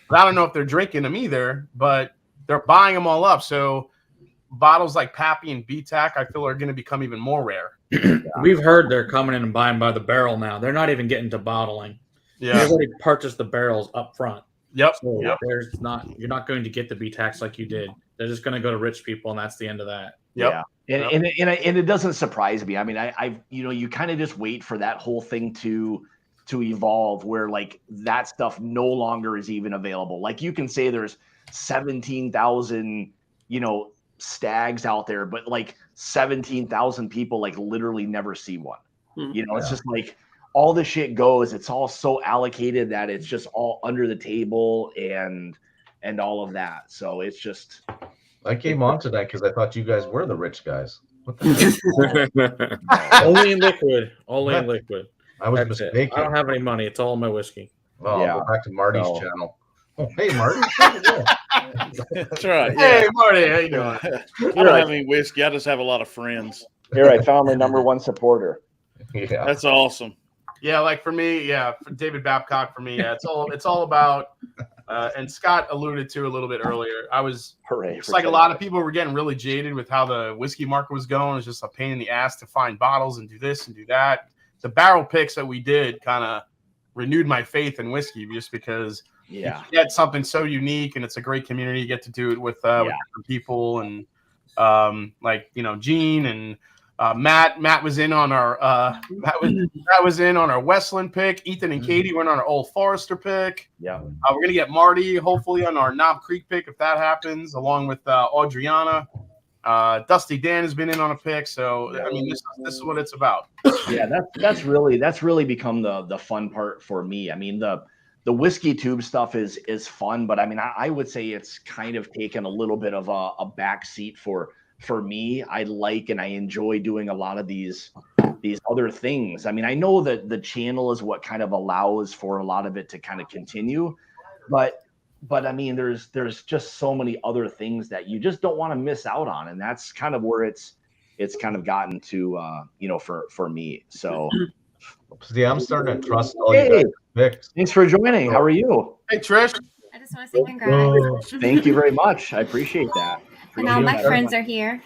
But I don't know if they're drinking them either, but they're buying them all up. So bottles like Pappy and BTAC, I feel are going to become even more rare. We've heard they're coming in and buying by the barrel now. They're not even getting to bottling. Yeah. They've already purchased the barrels up front. Yep. So Yep. you're not going to get the BTACs like you did. They're just going to go to rich people, and that's the end of that. Yep. Yeah. And it doesn't surprise me. I mean, I've you kind of just wait for that whole thing to evolve where like that stuff no longer is even available. Like you can say there's 17,000, stags out there, but like 17,000 people like literally never see one. It's just like all the shit goes. It's all so allocated that it's just all under the table and all of that. So it's just. I came on tonight because I thought you guys were the rich guys. What the Only in liquid. Only in liquid. I was That's mistaken. it. I don't have any money. It's all in my whiskey. Well, I'll go back to Marty's channel. Oh, hey, Marty. That's right. Yeah. Hey, Marty, how you doing? I don't have any whiskey. I just have a lot of friends. You're right. Found my #1 supporter. Yeah, that's awesome. Yeah, like for me, for David Babcock, for me, it's all about. And Scott alluded to a little bit earlier. It's like a lot of people were getting really jaded with how the whiskey market was going. It's just a pain in the ass to find bottles and do this and do that. The barrel picks that we did kind of renewed my faith in whiskey, just because you get something so unique and it's a great community. You get to do it with different people and Gene and Matt was in on our Matt was in on our Westland pick. Ethan and Katie went on our Old Forester pick. Yeah, we're gonna get Marty hopefully on our Knob Creek pick if that happens, along with Audriana. Dusty Dan has been in on a pick, so I mean this is what it's about. Yeah, that's really become the fun part for me. I mean the whiskey tube stuff is fun, but I mean I would say it's kind of taken a little bit of a back seat for me. I like and I enjoy doing a lot of these other things. I mean, I know that the channel is what kind of allows for a lot of it to kind of continue, but I mean, there's just so many other things that you just don't want to miss out on, and that's kind of where it's kind of gotten to, for me. So, yeah, I'm starting to trust all you guys picks. Thanks for joining. How are you? Hey, Trish. I just want to say congrats. Thank you very much. I appreciate that. And all my friends are here.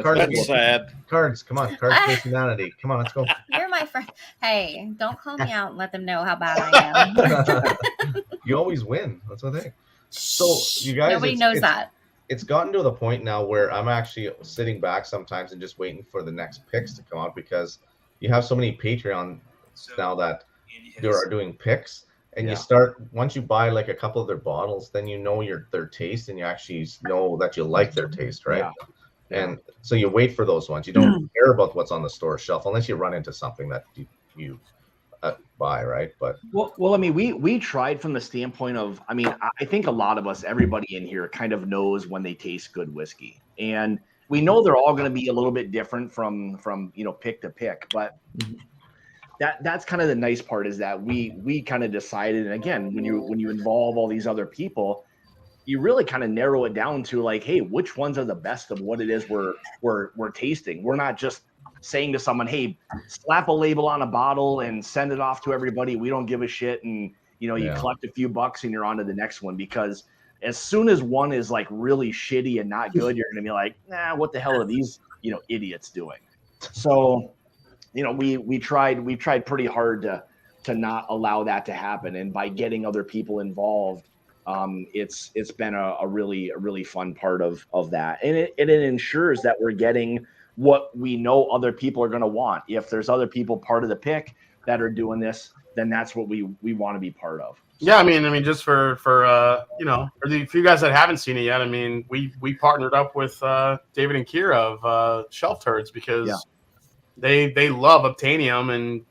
Cards, sad. Cards, come on. Cards personality. Come on, let's go. You're my friend. Hey, don't call me out and let them know how bad I am. You always win. That's the thing. So you guys, nobody knows that. It's gotten to the point now where I'm actually sitting back sometimes and just waiting for the next picks to come out, because you have so many Patreons now that they are doing picks. And you start, once you buy like a couple of their bottles, then you know their taste, and you actually know that you like their taste, right? Yeah. And so you wait for those ones. You don't care about what's on the store shelf unless you run into something that you buy, right? But well, I mean, we tried from the standpoint of, I mean, I think a lot of us, everybody in here, kind of knows when they taste good whiskey, and we know they're all going to be a little bit different from pick to pick, but. That's kind of the nice part, is that we kind of decided, and again, when you involve all these other people, you really kind of narrow it down to like, hey, which ones are the best of what it is we're tasting. We're not just saying to someone, hey, slap a label on a bottle and send it off to everybody. We don't give a shit, and you collect a few bucks and you're on to the next one, because as soon as one is like really shitty and not good, you're gonna be like, nah, what the hell are these idiots doing? So. We tried pretty hard to not allow that to happen, and by getting other people involved, it's been a really fun part of that, and it ensures that we're getting what we know other people are going to want. If there's other people part of the pick that are doing this, then that's what we want to be part of. Yeah, I mean, just for for you guys that haven't seen it yet, I mean, we partnered up with David and Kira of Shelf Turds, because. Yeah. They love Obtainium, and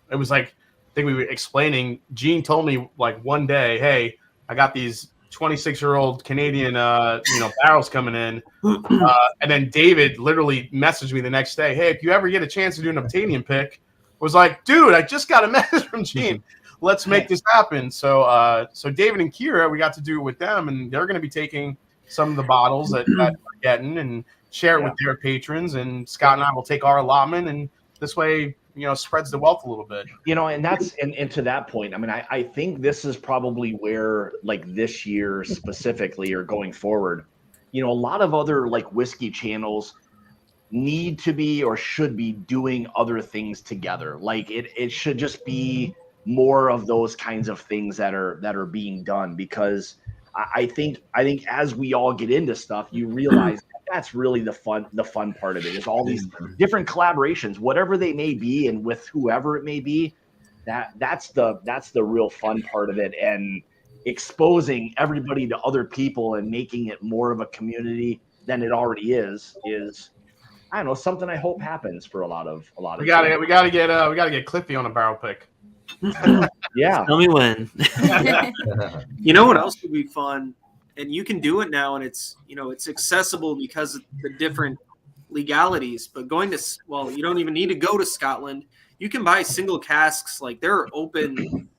it was like, I think we were explaining, Gene told me like one day, hey, I got these 26-year-old Canadian barrels coming in, and then David literally messaged me the next day, hey, if you ever get a chance to do an Obtainium pick, was like, dude, I just got a message from Gene, let's make this happen. So David and Kira, we got to do it with them, and they're going to be taking some of the bottles that we're getting and share it with their patrons, and Scott and I will take our allotment, and this way, spreads the wealth a little bit. And that's and to that point, I mean, I think this is probably where, like this year specifically or going forward, you know, a lot of other like whiskey channels need to be or should be doing other things together. Like it should just be more of those kinds of things that are being done, because I think as we all get into stuff, you realize that's really the fun part of it, is all these different collaborations, whatever they may be, and with whoever it may be. That's the real fun part of it, and exposing everybody to other people and making it more of a community than it already is I don't know, something I hope happens for a lot of. We gotta get Cliffy on a barrel pick. Yeah. Tell me when. You know what else would be fun? And you can do it now, and it's, you know, it's accessible because of the different legalities. But going to, well, you don't even need to go to Scotland. You can buy single casks. Like there are open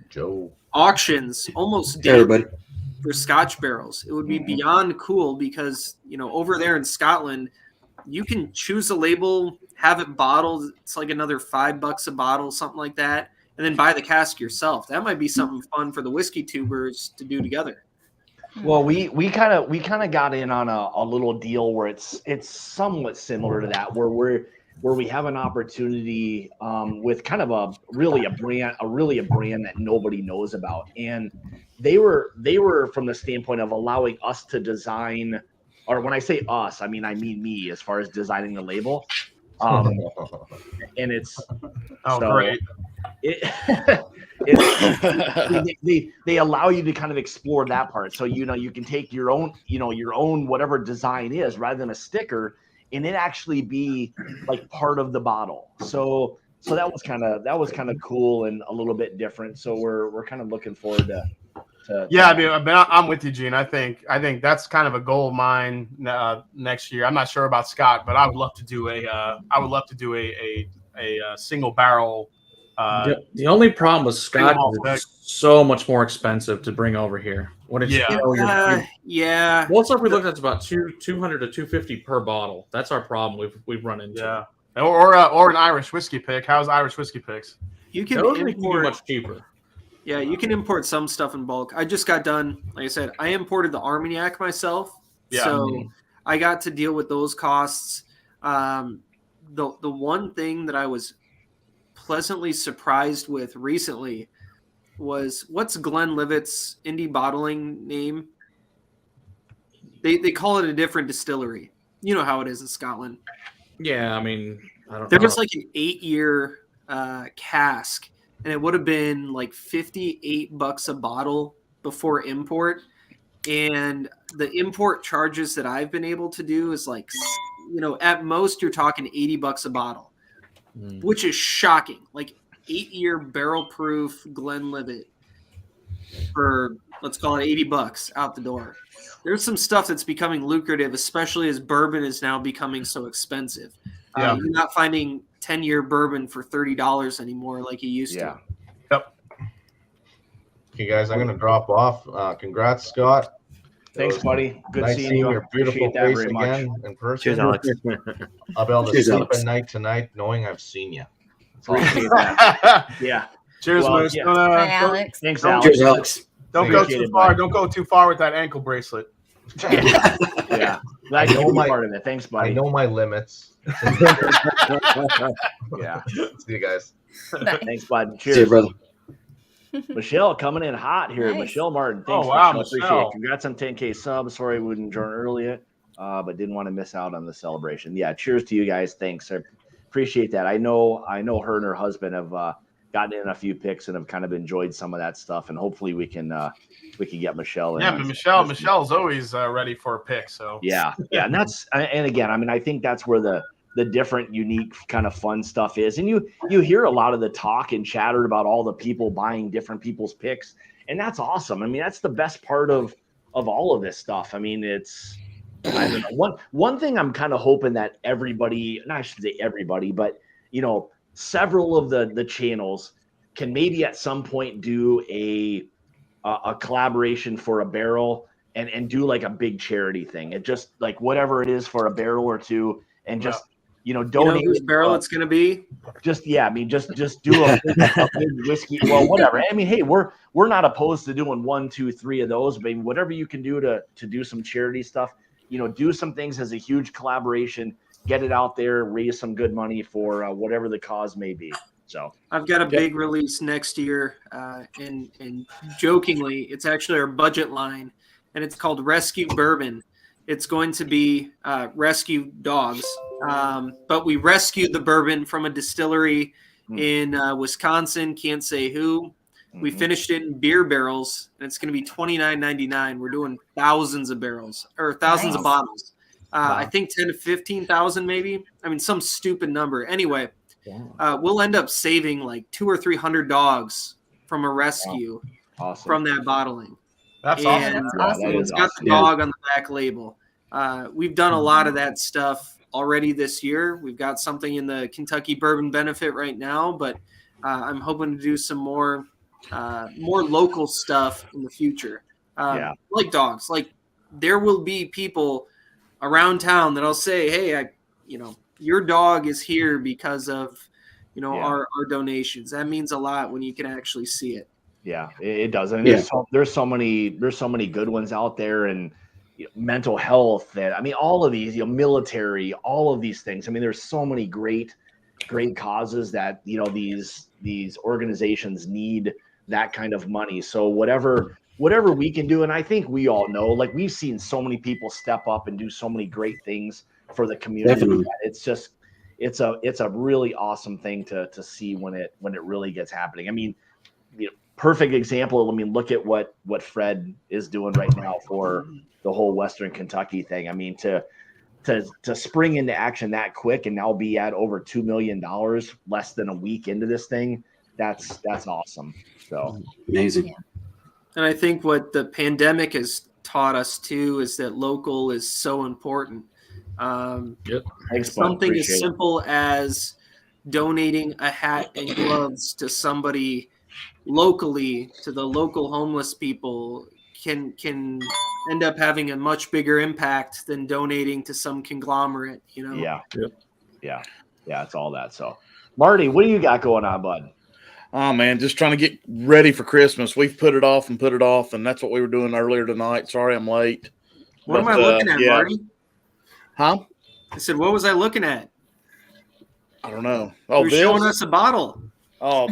Joe auctions almost daily for Scotch barrels. It would be beyond cool because, you know, over there in Scotland, you can choose a label, have it bottled. It's like another $5 a bottle, something like that, and then buy the cask yourself. That might be something fun for the whiskey tubers to do together. Well, we kind of got in on a little deal where it's somewhat similar to that, where we have an opportunity with kind of a brand that nobody knows about, and they were from the standpoint of allowing us to design, or when I say us, I mean me, as far as designing the label, and it's great. They allow you to kind of explore that part, so you know you can take your own whatever design is, rather than a sticker, and it actually be like part of the bottle. So that was kind of cool and a little bit different. So we're kind of looking forward to. Yeah, I mean, I'm with you, Gene. I think that's kind of a goal of mine next year. I'm not sure about Scott, but I would love to do a single barrel. The only problem with Scotch is it's so much more expensive to bring over here. Most stuff we looked at is about $200 to $250 per bottle. That's our problem we've run into. Yeah, or an Irish whiskey pick. How's Irish whiskey picks? You can import much cheaper. Yeah, you can import some stuff in bulk. I just got done, like I said, I imported the Armagnac myself. Yeah. So I got to deal with those costs. The one thing that I was pleasantly surprised with recently was, what's Glenlivet's indie bottling name? They call it a different distillery. You know how it is in Scotland. Yeah, I mean, there was like an 8-year cask, and it would have been like $58 a bottle before import. And the import charges that I've been able to do is like, you know, at most you're talking $80 a bottle, which is shocking. Like 8-year barrel proof Glenlivet for, let's call it $80 out the door. There's some stuff that's becoming lucrative, especially as bourbon is now becoming so expensive. You're not finding 10-year bourbon for $30 anymore like you used to. Yep. Okay, guys, I'm going to drop off. Congrats, Scott. Thanks, buddy. Good nice seeing you. Your beautiful face again in person. Cheers, Alex. I'll be able to sleep at night tonight knowing I've seen you. Appreciate that. Yeah. Cheers, Moose. Yeah. Hi, Alex. Thanks, Alex. Cheers, Alex. Don't go too far. Don't go too far with that ankle bracelet. Yeah. Glad you were part of it. Thanks, buddy. I know my limits. Yeah. See you guys. Thanks, bud. Cheers. See you, brother. Michelle coming in hot here. Nice. Michelle Martin. Thanks, wow, Michelle. Appreciate it. Congrats on 10K subs. Sorry we didn't join earlier, but didn't want to miss out on the celebration. Yeah, cheers to you guys. Thanks. I appreciate that. I know her and her husband have gotten in a few picks and have kind of enjoyed some of that stuff, and hopefully we can get Michelle in. Yeah, but Michelle's always ready for a pick. So yeah, and again, I mean, I think that's where the different, unique kind of fun stuff is. And you hear a lot of the talk and chatter about all the people buying different people's picks, and that's awesome. I mean, that's the best part of all of this stuff. I mean, it's, I don't know, one thing I'm kind of hoping that everybody, and I should say everybody, but you know, several of the channels can maybe at some point do a collaboration for a barrel and do like a big charity thing. It just, like, whatever it is for a barrel or two, and just donate. Whose barrel it's going to be? Just do a big whiskey. Well, whatever. I mean, hey, we're not opposed to doing 1, 2, 3 of those, but whatever you can do to do some charity stuff. Do some things as a huge collaboration. Get it out there. Raise some good money for whatever the cause may be. So I've got a big release next year, and jokingly, it's actually our budget line, and it's called Rescue Bourbon. It's going to be rescue dogs, but we rescued the bourbon from a distillery in Wisconsin. Can't say who. We finished it in beer barrels, and it's going to be $29.99. We're doing thousands of barrels or thousands of bottles. I think 10 to 15,000 maybe. I mean, some stupid number. Anyway. We'll end up saving like 200 or 300 dogs from a rescue from that bottling. That's awesome. It's got the dog on the back label. We've done a lot of that stuff already this year. We've got something in the Kentucky Bourbon Benefit right now, but I'm hoping to do some more local stuff in the future. Like dogs. Like there will be people around town that'll say, "Hey, your dog is here because of, our donations." That means a lot when you can actually see it. Yeah, it does. And there's so many good ones out there, and mental health. All of these, military, all of these things. There's so many great causes that these organizations need that kind of money. So whatever we can do, and I think we all know, like we've seen so many people step up and do so many great things for the community. Definitely. It's a really awesome thing to see when it really gets happening. Perfect example. Look at what Fred is doing right now for the whole Western Kentucky thing. To spring into action that quick and now be at over $2 million less than a week into this thing, that's awesome. So amazing. And I think what the pandemic has taught us too is that local is so important. Something as simple as donating a hat and gloves to somebody locally, to the local homeless people, can end up having a much bigger impact than donating to some conglomerate. Yeah, it's all that. So Marty, what do you got going on, bud? Oh man, just trying to get ready for Christmas. We've put it off, and that's what we were doing earlier tonight. Sorry I'm late. What am I looking at, Marty? Huh? I said, what was I looking at? I don't know. You're showing us a bottle. Oh,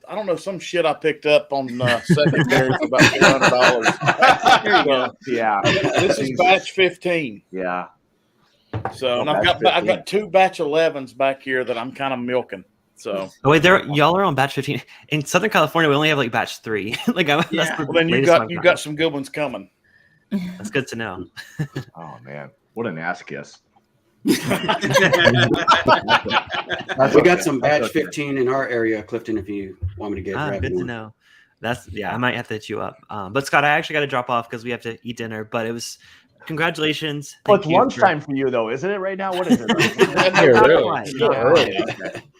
I don't know, some shit I picked up on secondary for about $400. There you go. Yeah. This is batch 15. Yeah. So, and I've got 2 batch 11s back here that I'm kind of milking. So. Oh wait, y'all are on batch 15. In Southern California, we only have like batch 3. Then you got some good ones coming. That's good to know. Oh man, what an ass kiss. We got some batch 15 in our area, Clifton, if you want me to get good to know. I might have to hit you up. But Scott, I actually got to drop off because we have to eat dinner, but it was congratulations. It's lunchtime for you though, isn't it right now? What is it?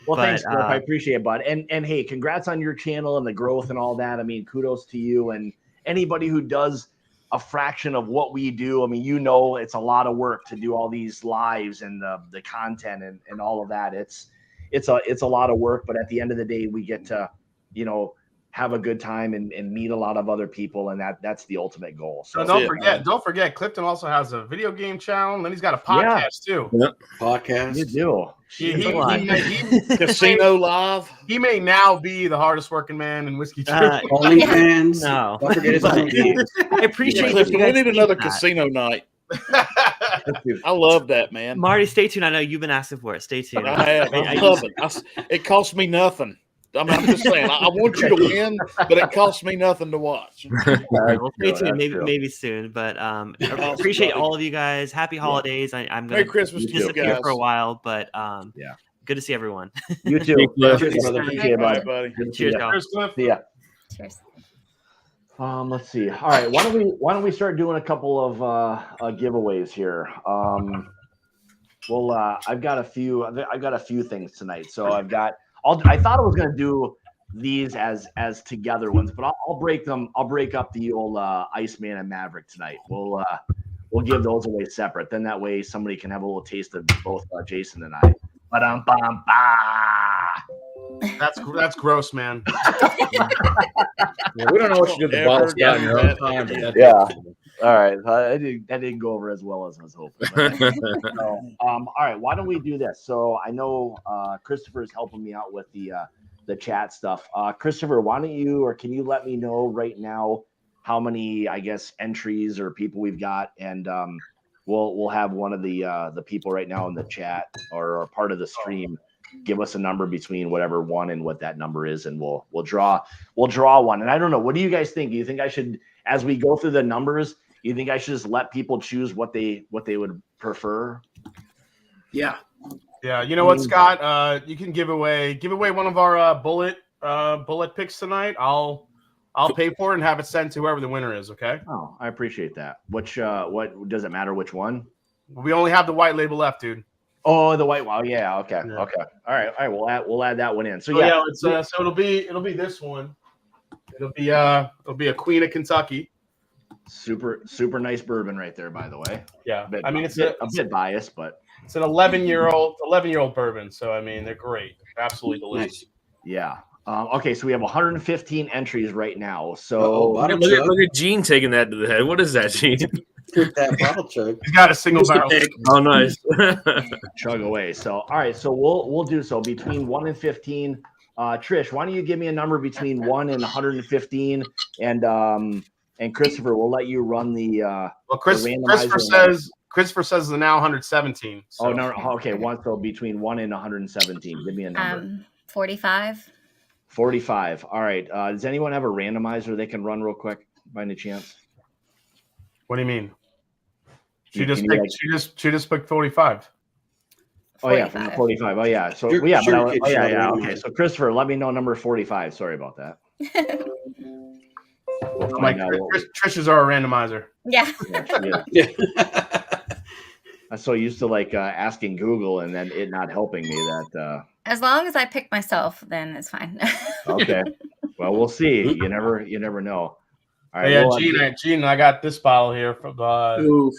Well, thanks, Cliff. I appreciate it, bud. And hey, congrats on your channel and the growth and all that. Kudos to you and anybody who does a fraction of what we do. It's a lot of work to do all these lives and the content and all of that. It's a lot of work, but at the end of the day, we get to, have a good time and meet a lot of other people, and that's the ultimate goal. So don't forget, Clifton also has a video game channel, and then he's got a podcast too. Yep. Podcast. You do. He Casino Live. He may now be the hardest working man in whiskey. OnlyFans. No, don't forget his OnlyFans. I appreciate Clifton. We need another casino night. I love that, man. Marty, stay tuned. I know you've been asking for it. Stay tuned. I love it. It costs me nothing. I'm just saying, I want you to win, but it costs me nothing to watch. Well, stay tuned, maybe soon. But I appreciate all of you guys. Happy holidays. I'm going Merry Christmas to disappear for a while, but good to see everyone. You too. Cheers, brother. Bye, buddy. Cheers, y'all. Cheers, Cliff. See ya. Cheers. Let's see. All right, why don't we start doing a couple of giveaways here? I've got a few things tonight. So I thought I was going to do these as together ones, but I'll break up the old Iceman and Maverick tonight. We'll we'll give those away separate. Then that way somebody can have a little taste of both Jason and I. That's gross, man. Yeah, we don't know what you did the bottle Scott in your own time, but that's All right. That didn't go over as well as I was hoping. So, all right. Why don't we do this? So I know Christopher is helping me out with the chat stuff. Christopher, why don't you, or can you let me know right now how many, I guess, entries or people we've got, and we'll have one of the people right now in the chat or part of the stream give us a number between whatever one and what that number is, and we'll draw one. And I don't know, what do you guys think? Do you think I should, as we go through the numbers, you think I should just let people choose what they would prefer? Yeah. You know what, Scott? You can give away one of our bullet picks tonight. I'll pay for it and have it sent to whoever the winner is. Okay. Oh, I appreciate that. Which what does it matter which one? We only have the white label left, dude. Oh, the white. Wow. Yeah. Okay. Yeah. Okay. All right. We'll add that one in. So yeah. So it'll be this one. It'll be a Queen of Kentucky. Super nice bourbon right there, by the way. Yeah. I mean, it's a bit biased, but it's an 11-year-old bourbon. So I mean, they're great. Absolutely delicious. Yeah. Okay, so we have 115 entries right now. So look at Gene taking that to the head. What is that, Gene? That bottle chug. He's got a single barrel. Oh, nice. Chug away. So all right, so we'll do so between 1 and 15. Trish, why don't you give me a number between 1 and 115, and Christopher, we'll let you run the Christopher says the now 117. So. Oh no, okay, so between 1 and 117. Give me a number. 45. 45. All right. Does anyone have a randomizer they can run real quick by any chance? What do you mean? She just picked 45. Oh yeah, 45. Oh yeah. So yeah. Okay. So Christopher, let me know number 45. Sorry about that. Trish is our randomizer. Yeah. I'm so used to asking Google and then it not helping me that. As long as I pick myself, then it's fine. Okay. Well, we'll see. You never know. All right. Yeah, Gene, I got this bottle here from. Oof.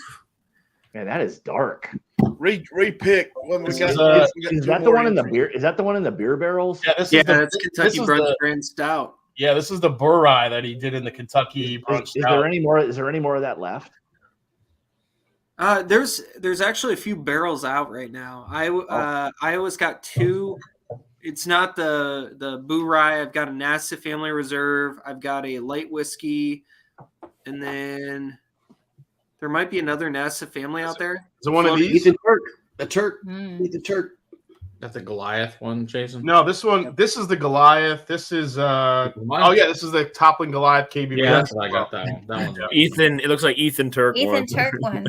Man, that is dark. Repick. Is that the one in the beer? Is that the one in the beer barrels? Yeah, that's Kentucky Brand Stout. Yeah, this is the burr rye that he did in the Kentucky Brand Stout. Is there any more of that left? There's actually a few barrels out right now. Iowa's got 2. It's not the Boo Rye. I've got a Nassif Family Reserve. I've got a light whiskey, and then there might be another Nassif Family out there. Is it one of these? Eat the Turk. Eat the Turk. That's the Goliath one, Jason. No, this one. This is the Goliath. This is this is the Toppling Goliath KBB. Yeah, that's what I got that one. That one's Ethan. It looks like Ethan Turk. Ethan Turk one.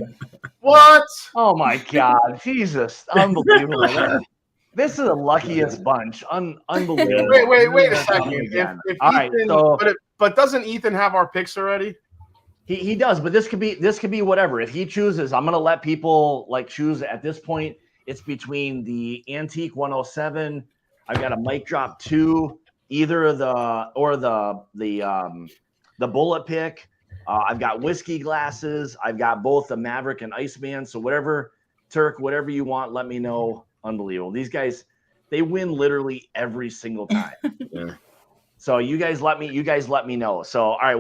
What? Oh my God, Jesus, unbelievable! This is the luckiest bunch. Unbelievable. Wait a second. All right, but doesn't Ethan have our picks already? He does, but this could be whatever. If he chooses, I'm gonna let people choose. At this point, it's between the Antique 107. I've got a Mic Drop 2, either the Bullet Pick. I've got whiskey glasses. I've got both the Maverick and Iceman. So whatever you want, let me know. Unbelievable. These guys, they win literally every single time. Yeah. So you guys let me know. So all right,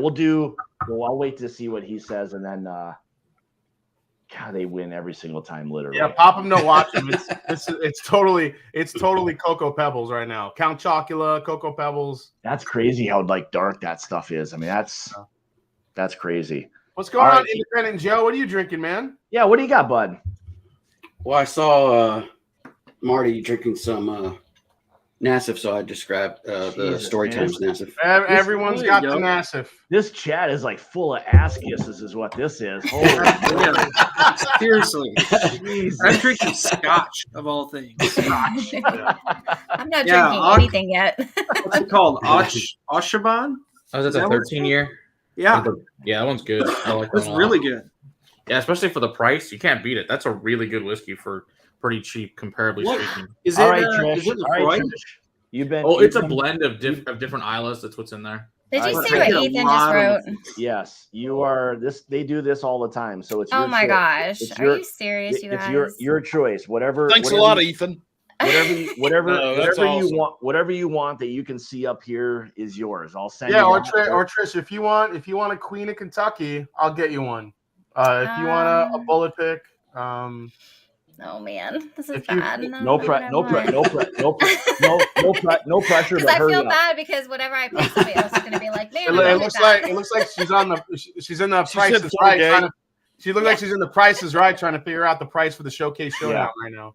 I'll wait to see what he says, and then God, they win every single time, literally. Yeah, pop them, no watch them. It's totally Cocoa Pebbles right now. Count Chocula, Cocoa Pebbles. That's crazy how dark that stuff is. I mean, that's crazy. What's going on, Independent Joe? What are you drinking, man? Yeah, what do you got, bud? Well, I saw Marty drinking some Nassif, so I just grabbed the Story Times Nassif. Everyone's got the Nassif. This chat is full of ass kisses, is what this is. Holy seriously, I'm drinking Scotch of all things. Scotch. I'm not drinking anything yet. What's it called? Oshaban? Oh, that's a 13-year. Yeah, that one's good. I like that. It's really good. Yeah, especially for the price, you can't beat it. That's a really good whiskey for pretty cheap, comparably speaking. Is it? Is it LaCroix? You've been. Oh, it's a blend of different Islas. That's what's in there. Did you see what Ethan just wrote? Yes, you are. They do this all the time, so it's. Oh my gosh, are you serious, you guys? It's your choice. Whatever. Thanks a lot, Ethan. Whatever awesome. whatever you want that you can see up here is yours. I'll send you. Yeah, or Trish, if you want a Queen of Kentucky, I'll get you one. If you want a bullet pick, oh man, this is bad. No pressure. Because I feel bad because whatever I pick, somebody else is going to be like, man, it looks like she's in the Prices Right. She looks like she's in the Prices Right, trying to figure out the price for the Showcase Showdown right now.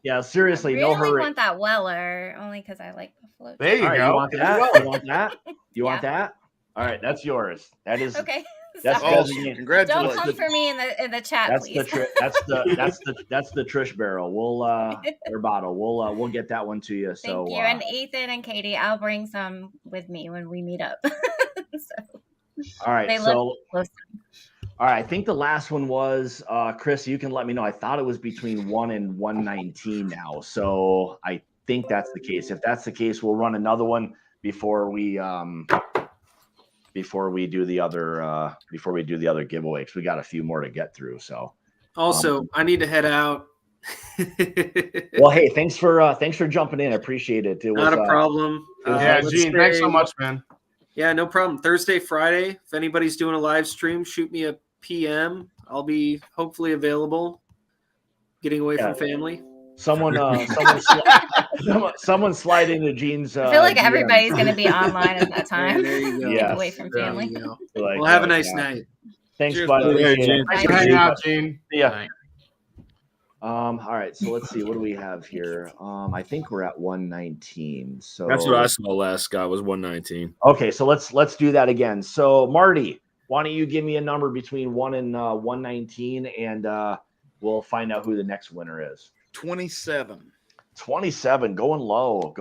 Yeah, seriously, I really no hurry. want that Weller only because I like Buffalo. There you go. You want that? You want that? You want that? All right, that's yours. That is okay. That's awesome. Congratulations. Don't come for me in the chat, please. That's the Trish barrel. Or bottle. We'll get that one to you. Thank you. And Ethan and Katie, I'll bring some with me when we meet up. All right. All right. I think the last one was Chris. You can let me know. I thought it was between 1 and 119 now. So I think that's the case. If that's the case, we'll run another one before we do the other giveaway, because we got a few more to get through. So also I need to head out. Well, hey, thanks for jumping in. I appreciate it. It was not a problem. Gene, thanks so much, man. Yeah, no problem. Thursday, Friday. If anybody's doing a live stream, shoot me a PM. I'll be hopefully available. Getting away from family. Someone slide into Gene's. I feel like everybody's going to be online at that time. There you go. Yes. Away from family. Well, have a nice night. Thanks, Cheers, buddy. Thanks for hanging out, Gene. Yeah. All right, so let's see. What do we have here? I think we're at 119. So that's what I saw last, Scott, was 119. Okay, so let's do that again. So Marty, why don't you give me a number between 1 and 119, and we'll find out who the next winner is. 27. 27, going low.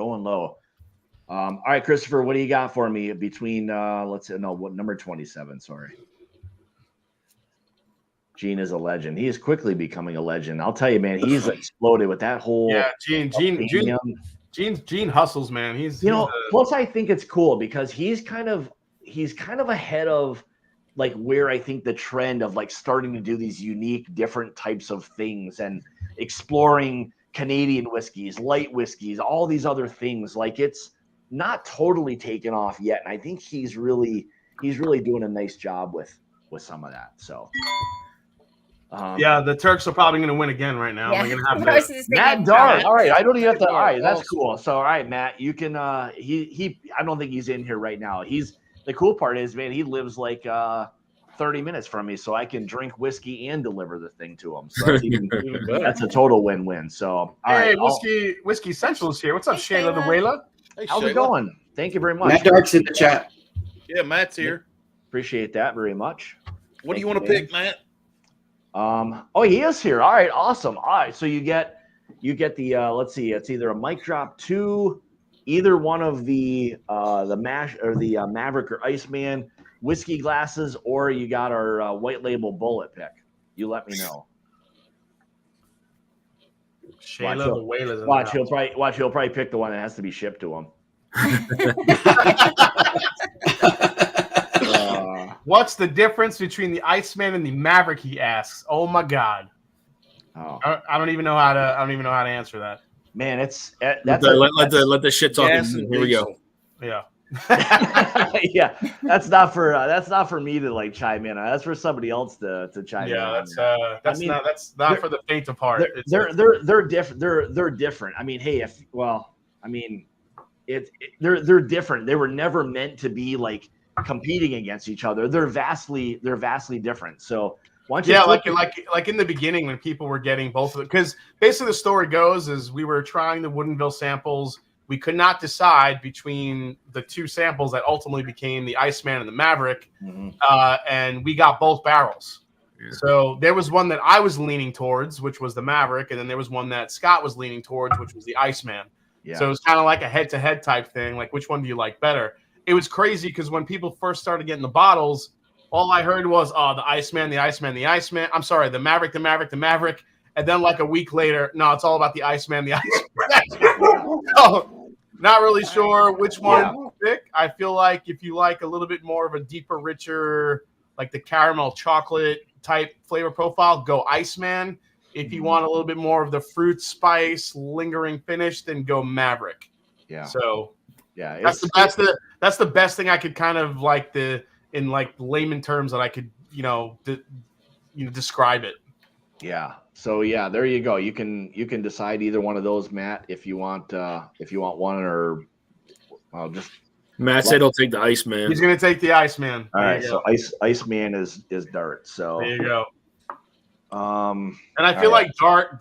All right, Christopher, what do you got for me between what number 27? Sorry. Gene is a legend. He is quickly becoming a legend. I'll tell you, man, he's exploded with that whole. Yeah, Gene hustles, man. He's plus I think it's cool because he's kind of ahead of like where I think the trend of like starting to do these unique different types of things and exploring Canadian whiskeys, light whiskeys, all these other things. Like it's not totally taken off yet. And I think he's really doing a nice job with some of that. So yeah, the Turks are probably going to win again right now. Yeah. We're going to have to. Matt Dart. All right, I don't even have to. All right, that's cool. So all right, Matt, you can. He. I don't think he's in here right now. The cool part is, man, he lives like 30 minutes from me, so I can drink whiskey and deliver the thing to him. So that's a total win-win. So all right, Whiskey Central is here. What's up, Shayla the Whaler? Hey, how's it Shayla. going? Thank you very much. Matt Dark's in the chat. Yeah, Matt's here. Appreciate that very much. What do you want to pick, Matt? Oh, he is here. All right, awesome. All right, so you get the let's see, it's either a mic drop 2, either one of the mash or the Maverick or Iceman whiskey glasses, or you got our white label bullet pick. You let me know. Shayla the Whaler's He'll probably pick the one that has to be shipped to him. What's the difference between the Iceman and the Maverick? He asks. Oh my God. Oh. I don't even know how to answer that. Man, that's let the shit talk. Here we go. Yeah. Yeah, that's not for me to like chime in on. That's for somebody else to chime in. Yeah, that's not for the faint of heart. They're different. They're different. I mean, hey, they're different. They were never meant to be like competing against each other. They're vastly different. So like in the beginning when people were getting both of them, because basically the story goes is we were trying the Woodinville samples. We could not decide between the two samples that ultimately became the Iceman and the Maverick, and we got both barrels. Yeah. So there was one that I was leaning towards, which was the Maverick, and then there was one that Scott was leaning towards, which was the Iceman. Yeah. So it was kind of like a head-to-head type thing, like which one do you like better? It was crazy because when people first started getting the bottles, all I heard was, the Iceman, the Iceman, the Iceman. I'm sorry, the Maverick, the Maverick, the Maverick. And then like a week later, no, it's all about the Iceman, the Iceman. Not really sure which one to pick. I feel like if you like a little bit more of a deeper, richer, like the caramel chocolate type flavor profile, go Iceman. If you want a little bit more of the fruit spice lingering finish, then go Maverick. Yeah. So yeah, that's the best thing I could kind of like in like layman terms that I could describe it. Yeah. So yeah, there you go. You can decide either one of those, Matt, if you want one, or I'll just. Matt said he'll take the Iceman. He's gonna take the Iceman. All right. So Iceman is Dart. So there you go. And I feel like Dart,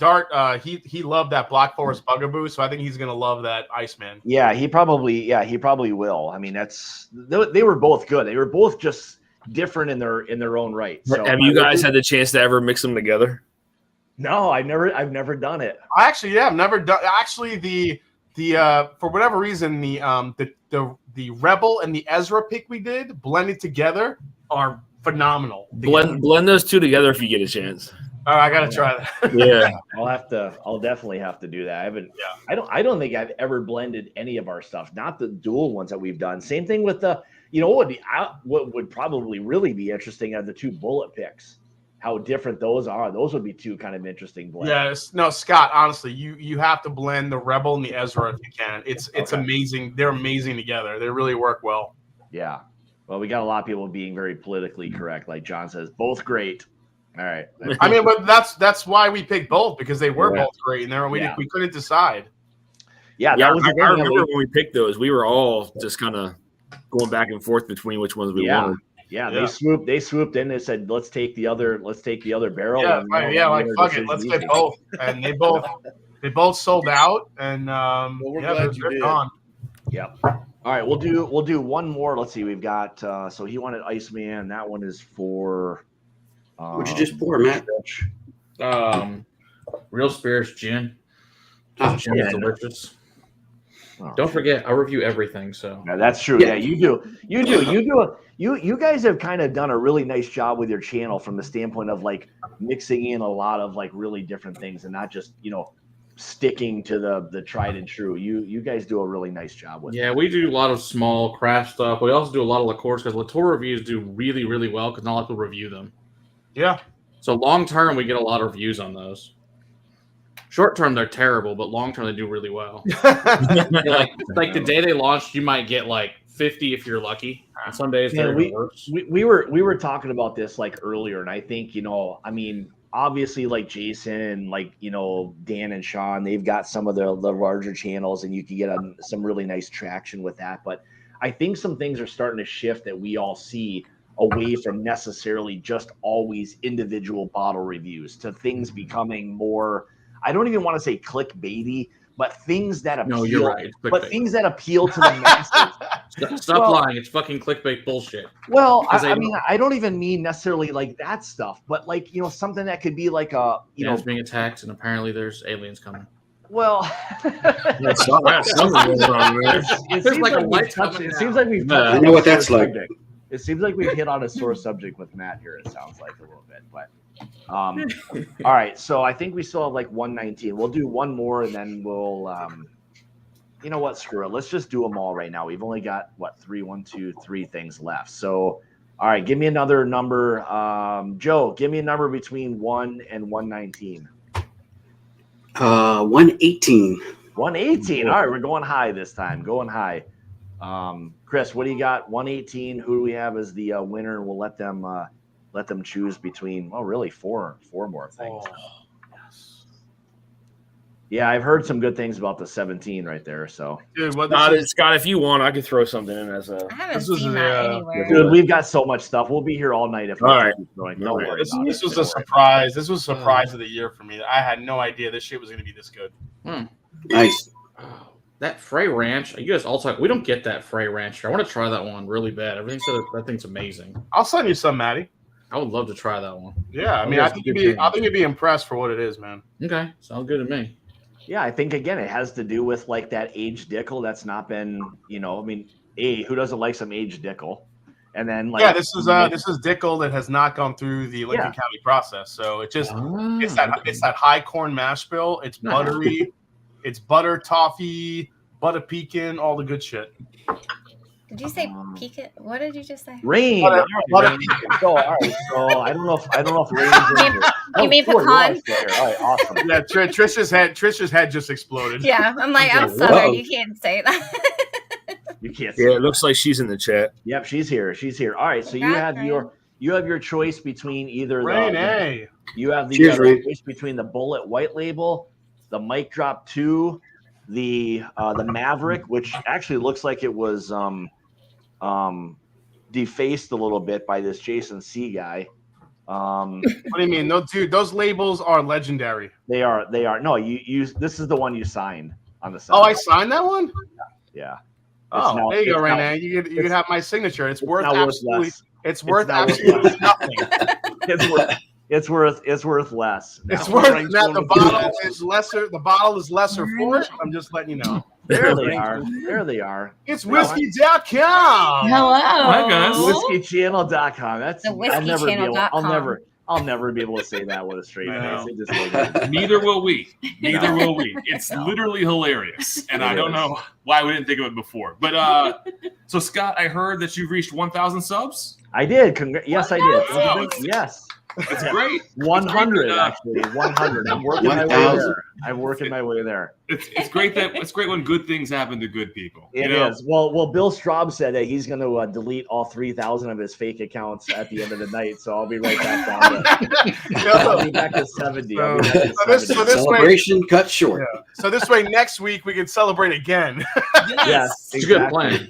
he loved that Black Forest Bugaboo, so I think he's gonna love that Iceman. Yeah, he probably will. I mean, they were both good. They were both just different in their own right. So have you guys had the chance to ever mix them together? No, I've never done it. I've never done. Actually, the for whatever reason, the Rebel and the Ezra pick we did blended together are phenomenal. Blend those two together if you get a chance. All right, I gotta try that. Yeah, I'll definitely have to do that. I haven't. Yeah. I don't think I've ever blended any of our stuff. Not the dual ones that we've done. Same thing with the. What would probably really be interesting are the two bullet picks. How different those are. Those would be two kind of interesting blends. Yes. No, Scott, honestly, you have to blend the Rebel and the Ezra if you can. It's amazing. They're amazing together. They really work well. Yeah. Well, we got a lot of people being very politically correct. Like John says, both great. All right. I mean, but that's why we picked both, because they were both great, and we couldn't decide. Yeah, I remember when we picked those, we were all just kind of going back and forth between which ones we wanted. Yeah, they swooped in. They said, "Let's take the other barrel." Yeah, like fuck it, let's get both. And they both sold out. And we're glad you did. Gone. Yep. All right, we'll do one more. Let's see. We've got so he wanted Iceman. That one is for. What'd you just pour, Matt? Real Spirits gin. Gin is delicious. Oh, Don't forget, I review everything. So that's true. Yeah, you do. You guys have kind of done a really nice job with your channel from the standpoint of like mixing in a lot of like really different things and not just sticking to the tried and true. You guys do a really nice job with. Yeah, we do a lot of small craft stuff. We also do a lot of liqueurs because Latour reviews do really, really well because not a lot of people review them. Yeah. So long term, we get a lot of reviews on those. Short term, they're terrible, but long term, they do really well. like the day they launched, you might get like 50 if you're lucky. And some days they're worse. We were talking about this like earlier, and I think I mean, obviously like Jason and like Dan and Sean, they've got some of the larger channels, and you can get some really nice traction with that. But I think some things are starting to shift that we all see away from necessarily just always individual bottle reviews to things becoming more. I don't even want to say clickbaity, but things that appeal. No, you're right. But things that appeal to the masses. Stop lying. It's fucking clickbait bullshit. Well, I mean, I don't even mean necessarily like that stuff, but like something that could be like a it's being attacked, and apparently there's aliens coming. Well, it seems like we've. I know what that's like. It seems like we've hit on a sore subject with Matt here. It sounds like a little bit, but. All right, so I think we still have like 119. We'll do one more, and then we'll you know what, screw it, let's just do them all right now. We've only got three things left. So all right, give me another number. Joe, give me a number between 1 and 119. 118. 118. All right, we're going high this time. Going high. Chris, what do you got? 118. Who do we have as the winner? And we'll let them choose between, really four more things. Yes. Yeah, I've heard some good things about the 17 right there. So, dude, Scott, if you want, I could throw something in as a. I haven't seen that anywhere. Dude, we've got so much stuff. We'll be here all night if. All right. Don't worry. This was a surprise. This was a surprise of the year for me. I had no idea this shit was going to be this good. Nice. That Frey Ranch, you guys all talk. We don't get that Frey Ranch. I want to try that one really bad. Everything said that thing's amazing. I'll send you some, Maddie. I would love to try that one. Yeah, I mean, I think you'd be impressed for what it is, man. Okay, sounds good to me. Yeah, I think again it has to do with like that aged Dickel that's not been, I mean, who doesn't like some aged Dickel? And then like this is Dickel that has not gone through the Lincoln County process, so it's that high corn mash bill. It's buttery, it's butter toffee. butter pecan, all the good shit. Did you say pecan? What did you just say? Rain. Butter Rain. So, all right. So I don't know if Rain's in here. You mean cool, pecan? All right, awesome. Yeah, Trisha's head just exploded. Yeah, I'm like, I'm Southern. You can't say that. You can't see Yeah, it looks like she's in the chat. Yep, she's here. She's here. All right, so you have your choice between either Rain, you have the choice between the Bullet White Label, the Mic Drop 2, the Maverick, which actually looks like it was defaced a little bit by this Jason C guy. What do you mean? No, dude, those labels are legendary. They are. No, you. This is the one you signed on the side. Oh, I signed that one. Yeah. Oh, now, there you go, now, Renee. You can have my signature. It's worth absolutely. Less. It's worth absolutely nothing. It's worth less. It's worth now. The bottle is lesser. The bottle is lesser for it. I'm just letting you know. There they are. There they are. It's whiskey.com. Hello. Hi guys. Whiskeychannel.com. That's the whiskeychannel.com. I'll never be able to say that with a straight face. It just Neither will we. Neither will we. It's literally hilarious, and I don't know why we didn't think of it before. But so Scott, I heard that you've reached 1,000 subs. I did. Yes, I did. Oh, yes. It's great. 100 actually. 100. I'm working my way there. I'm working my way there. It's great when good things happen to good people. It is. Well, Bill Straub said that he's going to delete all 3,000 of his fake accounts at the end of the night. So I'll be right back down. I'll be back to 70. So this celebration cut short. Yeah. So this way, next week we can celebrate again. Yes, it's a good plan.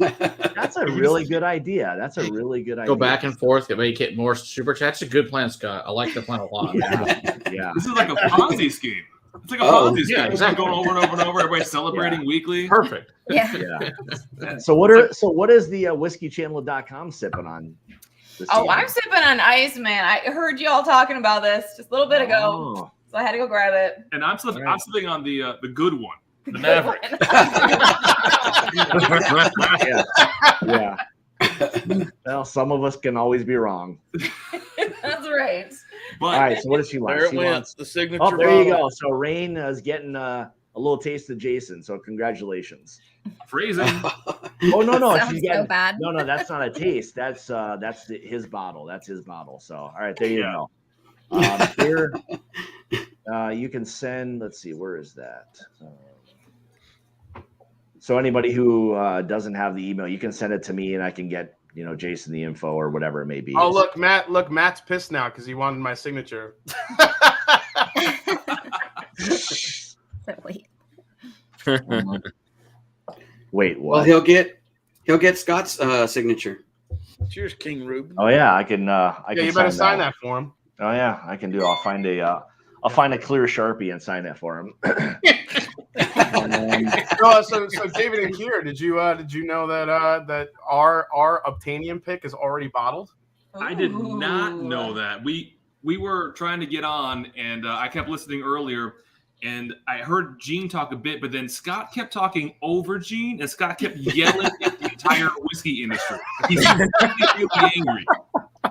That's a really good idea. That's a really good idea. Go back and forth, make it more super chat. That's a good plan, Scott. I like the plan a lot. Yeah. This is like a Ponzi scheme. It's like a Ponzi scheme. Exactly. Going over and over and over. Everybody's celebrating weekly. Perfect. Yeah. So what is the whiskeychannel.com sipping on? I'm sipping on ice, man. I heard you all talking about this just a little bit ago, so I had to go grab it. And I'm sipping on the good one, the Maverick. Yeah. Well, some of us can always be wrong. That's right. All right, so what does she want? There it She went. wants The signature. Oh, there you bottle. go. So Rain is getting a little taste of Jason. So congratulations. Freezing. Oh no, Sounds she's so getting bad. no. That's not a taste. That's his bottle. That's his bottle. So all right, there you go. Here, you can send. Let's see, where is that? So anybody who doesn't have the email, you can send it to me, and I can get Jason the info or whatever it may be. Oh look, Matt's pissed now because he wanted my signature. Wait, what? Well, he'll get Scott's signature. Cheers, King Ruben. Oh yeah, I can. You better sign that for him. Oh yeah, I can do. I'll find a clear Sharpie and sign it for him. So David and Kier, did you know that our Obtainium pick is already bottled? I did not know that. We were trying to get on, and I kept listening earlier, and I heard Gene talk a bit, but then Scott kept talking over Gene, and Scott kept yelling at the entire whiskey industry. He's really angry.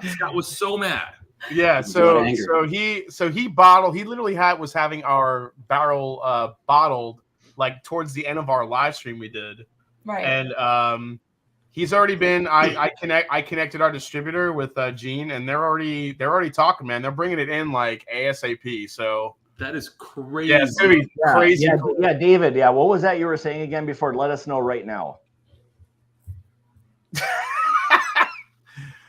Scott was so mad. Yeah, so he literally was having our barrel bottled like towards the end of our live stream we did. Right. And he's already been I connected our distributor with Gene, and they're already talking, man. They're bringing it in like ASAP. So that is crazy. Yeah, it's gonna be crazy. Yeah, yeah, David. Yeah, what was that you were saying again before? Let us know right now.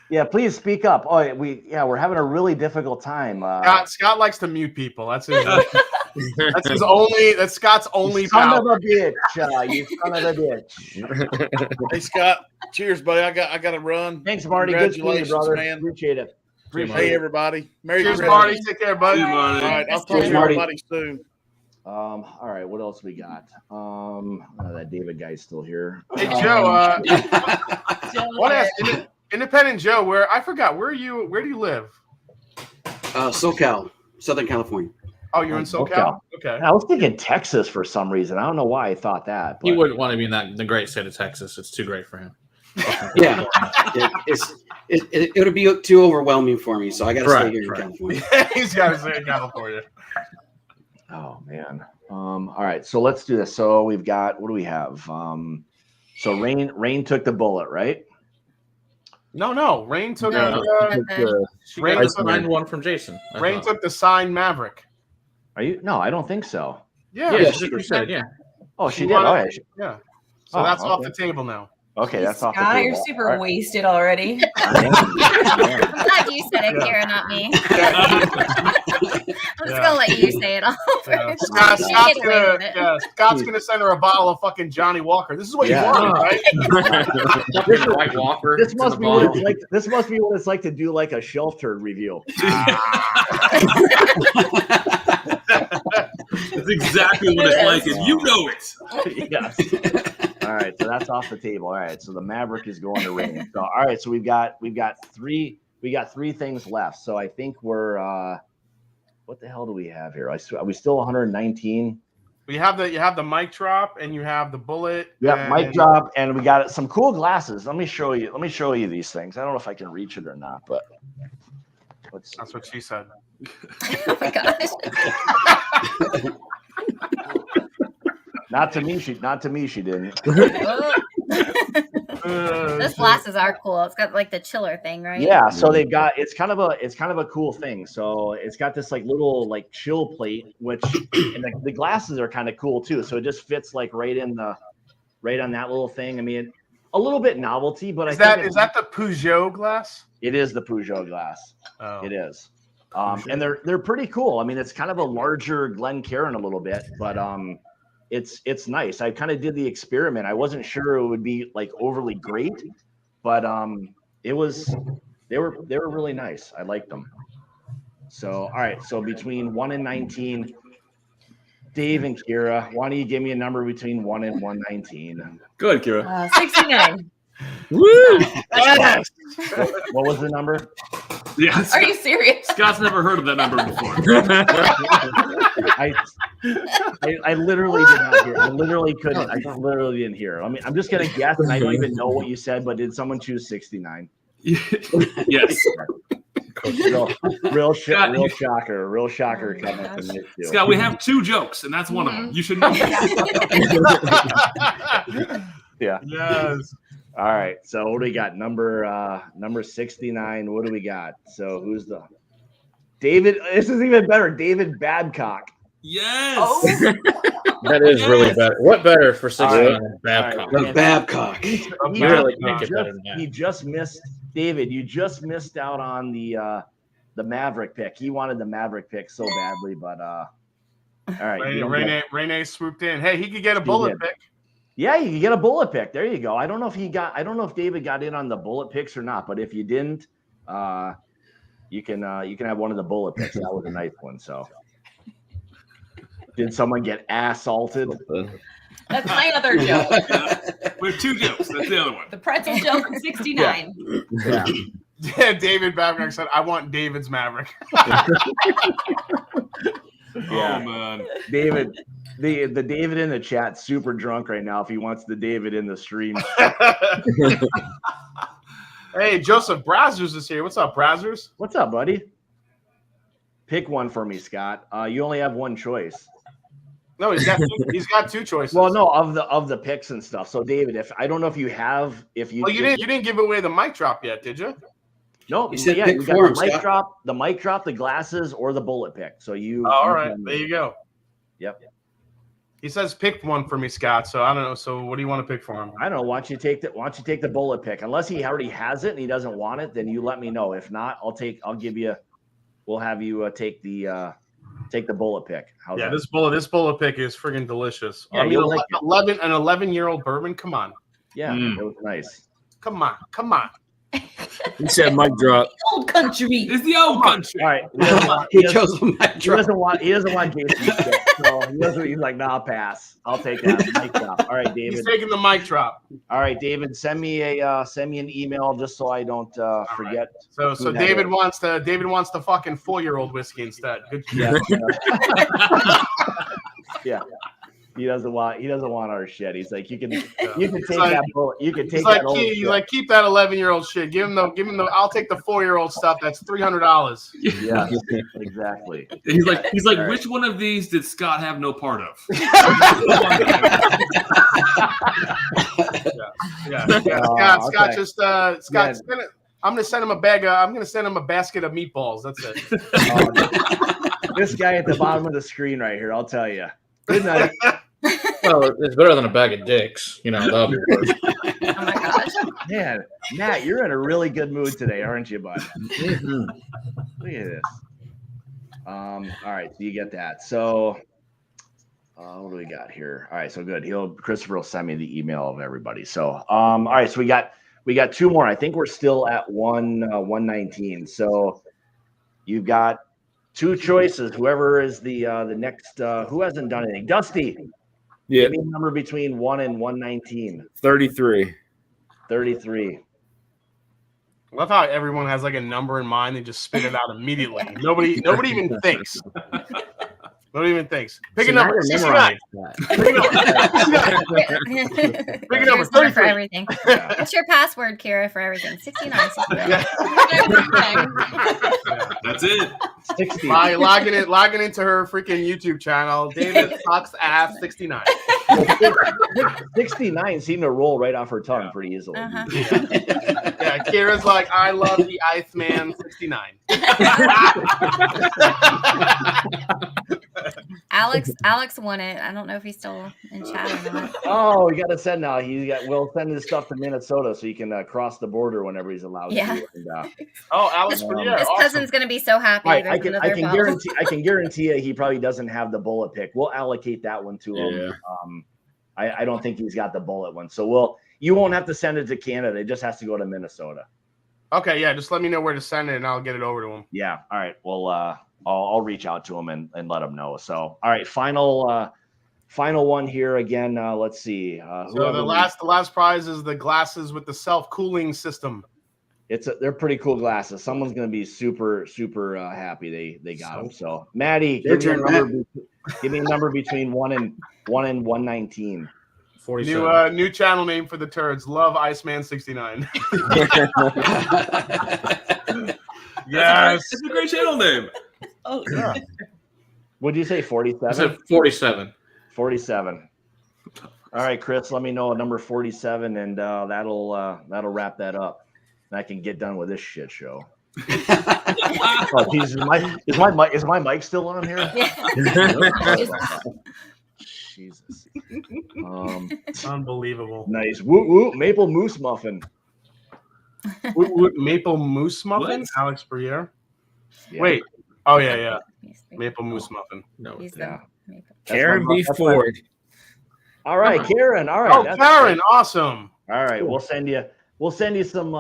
Yeah, please speak up. Oh, we're having a really difficult time. Scott likes to mute people. That's his. That's Scott's only son power. of a bitch. You son of a bitch. Hey Scott, cheers, buddy. I got to run. Thanks, Marty. Good seeing you, brother. Man. Appreciate it. Hey everybody. Merry Cheers, Christmas. Marty. Take care, buddy. All right, I'll talk to everybody soon. All right, what else we got? That David guy's still here. Hey Joe. What else? Independent Joe, where do you live? SoCal, Southern California. Oh, you're in SoCal? Okay. I was thinking Texas for some reason. I don't know why I thought that. He wouldn't want to be in the great state of Texas. It's too great for him. Yeah. It'll be too overwhelming for me, so I got to stay here in California. He's got to stay in California. Oh man. All right, so let's do this. So we've got, what do we have? So Rain took the bullet, right? No. Rain took Rain signed one from Jason. Rain took the signed Maverick. Are you? No, I don't think so. Yeah, she said, yeah. Oh, she did. All right. Yeah. So that's off the table now. Okay, that's off the Scott, table. you're super wasted already. I'm glad you said it, Kira, not me. I'm just gonna let you say it all first. Scott's gonna send her a bottle of fucking Johnny Walker. This is what you want, right? White Walker. This must be what it's like. This must be what it's like to do like a shelf turd review. That's exactly what it's like, and you know it. Yes. All right, so that's off the table. All right, so the Maverick is going to Rain. So all right, so we've got three things left. So I think we're what the hell do we have here? Are we still 119? You have the mic drop and you have the bullet. Yeah, mic drop, and we got some cool glasses. Let me show you these things. I don't know if I can reach it or not, but that's what she said. Oh my gosh. Not to me, she didn't. Those glasses are cool. It's got like the chiller thing, right? Yeah, so they've got it's kind of a cool thing. So it's got this like little like chill plate, which and the glasses are kind of cool too. So it just fits like right on that little thing. I mean, a little bit novelty, but is that the Peugeot glass? It is the Peugeot glass. Oh. It is. And they're pretty cool. I mean, it's kind of a larger Glencairn a little bit, but it's nice. I kind of did the experiment. I wasn't sure it would be like overly great, but they were really nice. I liked them. So all right, so between 1 and 19, Dave and Kira, why don't you give me a number between 1 and 119? Good, Kira. 69. Woo! Yes. What was the number? Yes. Are you serious? Scott's never heard of that number before. I literally did not hear. I literally couldn't. I literally didn't hear. I mean, I'm just gonna guess, and I don't even know what you said. But did someone choose 69? Yes. Real shocker coming from this too. Scott, we have 2 jokes, and that's one of them. You should know. Yeah. Yes. All right. So what do we got? Number 69. What do we got? So who's the David? This is even better. David Babcock. Yes. Oh. That is really better. What better for 69 than Babcock? The Babcock. He just missed. David, you just missed out on the Maverick pick. He wanted the Maverick pick so badly, but all right. Rene swooped in. Hey, he could get a bullet pick. Yeah, you can get a bullet pick. There you go. I don't know if David got in on the bullet picks or not, but if you didn't, you can have one of the bullet picks. That was a nice one. So did someone get assaulted? That's my other joke. We have 2 jokes. That's the other one. The pretzel joke from 69. Yeah. Yeah, David Babcock said, "I want David's Maverick." Yeah, oh man, David. The David in the chat super drunk right now. If he wants the David in the stream. Hey, Joseph Brazzers is here. What's up, Brazzers? What's up, buddy? Pick one for me, Scott. You only have one choice. No, he's got 2 choices. Well, no, of the picks and stuff. So, David, I don't know if you didn't give away the mic drop yet, did you? No, you said you pick got for the him, mic drop, the glasses, or the bullet pick. So you. All right, there you go. Yep. He says pick one for me, Scott. So I don't know. So what do you want to pick for him? I don't know. Why don't you take the bullet pick? Unless he already has it and he doesn't want it, then you let me know. If not, we'll have you take the bullet pick. How's that? This bullet pick is friggin' delicious. Yeah, I mean, an 11-year-old bourbon. Come on. Yeah, It was nice. Come on. He said mic drop. Old country. It's the old country. All right. He chose the mic He drop. doesn't want Jason. So he's like, nah, I'll pass. I'll take that mic drop. All right, David. He's taking the mic drop. All right, David. Send me an email just so I don't forget. Right. So David wants the fucking 4-year-old whiskey instead. Good. Yeah. Yeah. He doesn't want our shit. He's like, you can take like, that bullet. You can take He's like, that old he's shit. like, keep that 11-year-old shit. Give him the. I'll take the 4-year-old stuff. That's $300. Yeah, exactly. He's like, All which one of these did Scott have no part of? Scott okay. just Scott's gonna. I'm gonna send him a bag. I'm gonna send him a basket of meatballs. That's it. This guy at the bottom of the screen right here. I'll tell you. Good night. Well, it's better than a bag of dicks, you know. That'll be worse. Oh my gosh. Man, Matt, you're in a really good mood today, aren't you, bud? Mm-hmm. Look at this. All right, so you get that. So what do we got here? All right, so good. Christopher will send me the email of everybody. So all right, so we got 2 more. I think we're still at 119. So you've got 2 choices. Whoever is the next who hasn't done anything. Dusty. Yeah. Give me a number between 1 and 119. 33. 33. I love how everyone has like a number in mind. They just spit it out immediately. Nobody even thinks. Nobody even thinks. Pick a number. 69. Pick a number. There's one for 33. everything. What's your password, Kira, for everything? 69. That's it. 60. Logging into her freaking YouTube channel. David sucks ass 69. 69 seemed to roll right off her tongue pretty easily. Uh-huh. Yeah, Kira's like, I love the Iceman 69. Alex won it. I don't know if he's still in chat or not. Oh, we got to send now. We'll send his stuff to Minnesota so he can cross the border whenever he's allowed Yeah. to. And, Alex, His cousin's gonna be so happy. right, There's I can another bottle. guarantee you he probably doesn't have the bullet pick. We'll allocate that one to him. I don't think he's got the bullet one. So you won't have to send it to Canada. It just has to go to Minnesota. Okay, yeah, just let me know where to send it and I'll get it over to him. Yeah. All right. Well, I'll reach out to him and let him know. So, all right, final one here again. Let's see. So the last prize is the glasses with the self-cooling system. They're pretty cool glasses. Someone's going to be super happy they got them. So, Maddie, give me a number between 1 and 119. 47. New channel name for the turds. Love Iceman 69. Yes, it's a great channel name. Oh yeah. Would you say 47? I said 47. 47. All right, Chris, let me know number 47, and that'll wrap that up. And I can get done with this shit show. Oh, Jesus, is my mic still on here? Jesus. Unbelievable. Nice. Woo woo maple mousse muffin. Maple mousse muffin? What? Alex Briere. Yeah. Wait. Oh yeah. Maple mousse muffin. No. Karen B. Ford. All right, Karen. All right. Oh, Karen, awesome. All right, we'll send you some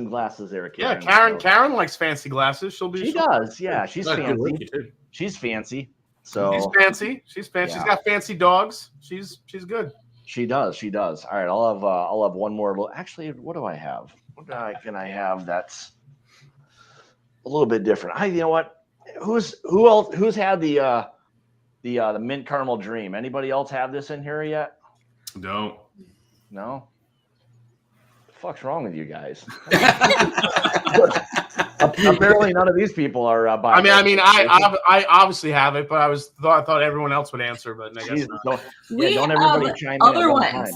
glasses there, Karen. Yeah, Karen likes fancy glasses. She does. Yeah, she's fancy. She's fancy. So she's fancy. She's fancy. Yeah. She's got fancy dogs. She's good. She does. All right, I'll have one more. Well, actually, what do I have? What can I have that's a little bit different? You know what? Who's had the mint caramel dream? Anybody else have this in here yet? No. No. The fuck's wrong with you guys? Apparently, none of these people are buying. I obviously have it, but I thought everyone else would answer, but I guess not. Don't everybody chime in other at one ones. time.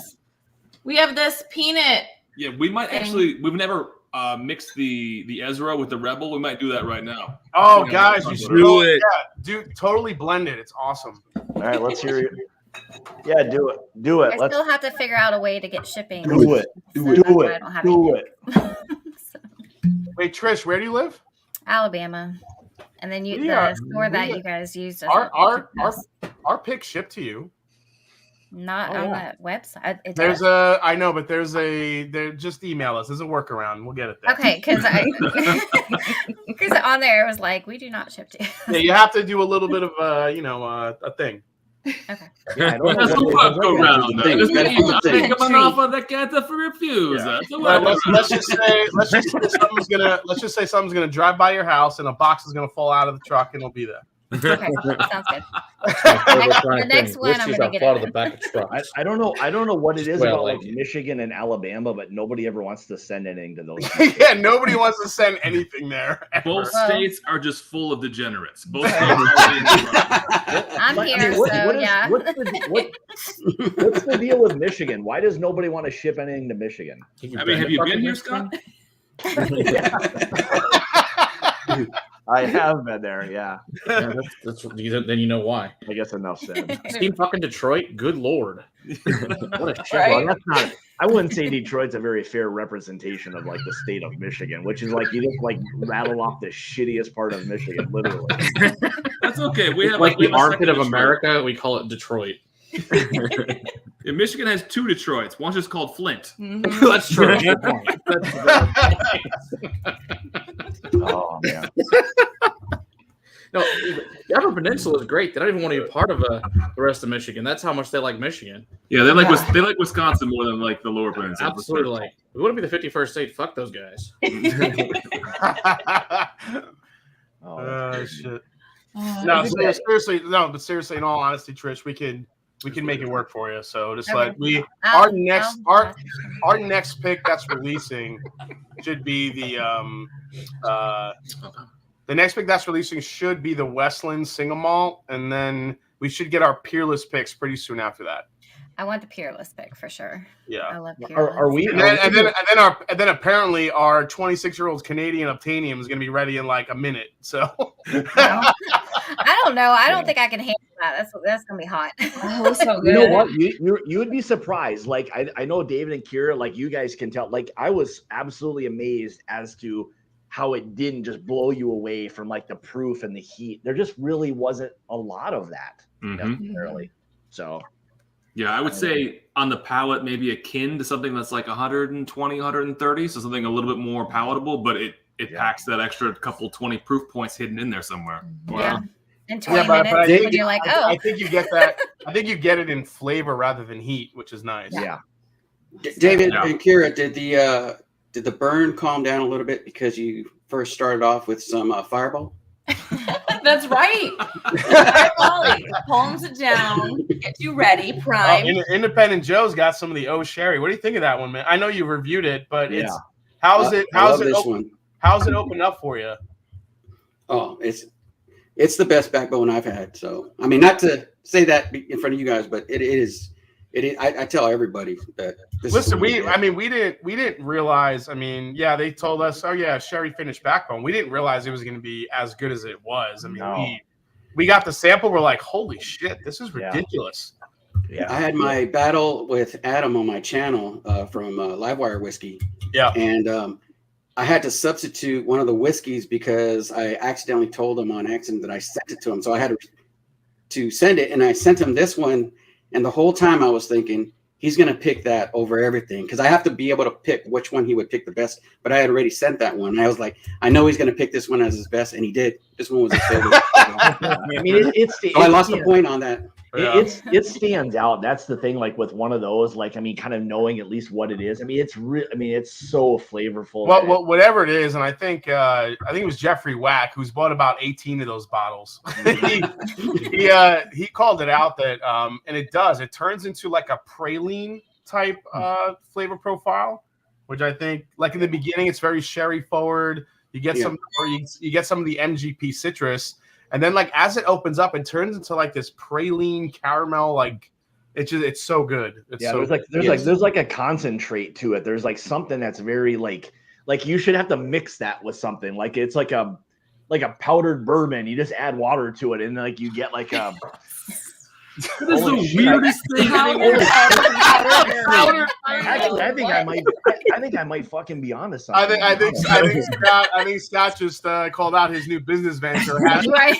We have this peanut. Yeah, we might actually. We've never mixed the Ezra with the Rebel. We might do that right now. Oh, guys, you should do it. Yeah, dude, totally blend it. It's awesome. All right, let's hear it. Yeah, do it. Do it. I still have to figure out a way to get shipping. Do it. Do it. I don't have Do anything. it. Wait, Trish, where do you live? Alabama, and then the store that you guys use. Our pick shipped to you. Not on that website. I know, but just email us. There's a workaround. We'll get it there. Okay, because on there it was like, we do not ship to you. Yeah, you have to do a little bit of a thing. Okay. Yeah, I don't know That's a what they- workaround. Thing. Let's Gotta do the thing. take an offer that can't refuse. Yeah. That's a Let's workaround. just say something's gonna drive by your house and a box is gonna fall out of the truck and it'll be there. Okay, sounds good. The next one, I'm gonna get it. I don't know. I don't know what it is Well, about like like Michigan and Alabama, but nobody ever wants to send anything to those. Yeah, nobody wants to send anything there. Both ever. states are just full of degenerates. Both states are I'm here, so yeah. What's the deal with Michigan? Why does nobody want to ship anything to Michigan? I mean, have you been here, Scott? I have been there, yeah. That's then you know why. I guess enough said. Team fucking Detroit, good lord. What a shit. Well, that's not. I wouldn't say Detroit's a very fair representation of like the state of Michigan, which is like you just like rattle off the shittiest part of Michigan, literally. That's okay. We have like we the have a armpit of second America. We call it Detroit. And Michigan has 2 Detroits. One's just called Flint. That's true. Oh man. No, the Upper Peninsula is great. They don't even want to be part of the rest of Michigan. That's how much they like Michigan. Yeah, they like Wisconsin more than like the Lower Peninsula. Absolutely. Like we want to be the 51st state. Fuck those guys. Oh shit. No, seriously, in all honesty, Trish, we can make it work for you. So just like our next pick that's releasing should be the next pick that's releasing should be the Westland Single Malt, and then we should get our Peerless picks pretty soon after that. I want the Peerless pick for sure. Yeah, I love Peerless. Are we? And then apparently our 26-year-old Canadian Obtainium is going to be ready in like a minute. So I don't know. I don't think I can handle that. That's gonna be hot. Oh, so good. You know what? You would be surprised. Like I know David and Kira, like you guys can tell. Like I was absolutely amazed as to how it didn't just blow you away from like the proof and the heat. There just really wasn't a lot of that necessarily. So yeah, I would say on the palate, maybe akin to something that's like 120, 130, so something a little bit more palatable, but it packs that extra couple 20 proof points hidden in there somewhere. Wow. Yeah. In 20 minutes, when you're like, oh. I think you get that. I think you get it in flavor rather than heat, which is nice. Yeah. David and Kira, did the burn calm down a little bit because you first started off with some Fireball? That's right. Fireball calms it down, gets you ready, prime. Independent Joe's got some of the O Sherry. What do you think of that one, man? I know you reviewed it, but it's how's it opened up for you? Oh, it's the best backbone I've had. So I mean, not to say that in front of you guys, but it is. I tell everybody that. Listen, we didn't realize. I mean, yeah, they told us, oh yeah, sherry finished backbone. We didn't realize it was going to be as good as it was. I mean, we got the sample. We're like, holy shit, this is ridiculous. Yeah, I had my battle with Adam on my channel from Livewire Whiskey. Yeah, and I had to substitute one of the whiskeys because I accidentally told him on accident that I sent it to him. So I had to send it, and I sent him this one. And the whole time I was thinking he's going to pick that over everything because I have to be able to pick which one he would pick the best. But I had already sent that one. And I was like, I know he's going to pick this one as his best, and he did. This one was his favorite. I mean, I lost the point on that. It stands out. That's the thing. Like with one of those, like I mean, kind of knowing at least what it is. I mean, it's so flavorful. Well, whatever it is, and I think it was Jeffrey Wack who's bought about 18 of those bottles. he called it out that and it turns into like a praline type flavor profile, which I think like in the beginning it's very sherry forward. You get you get some of the MGP citrus. And then, like as it opens up, it turns into like this praline caramel. Like it's so good. There's like a concentrate to it. There's like something that's very like you should have to mix that with something. Like it's like a powdered bourbon. You just add water to it, and like you get like a. That is the weirdest thing. I think I might fucking be onto something. I think Scott just called out his new business venture. Right.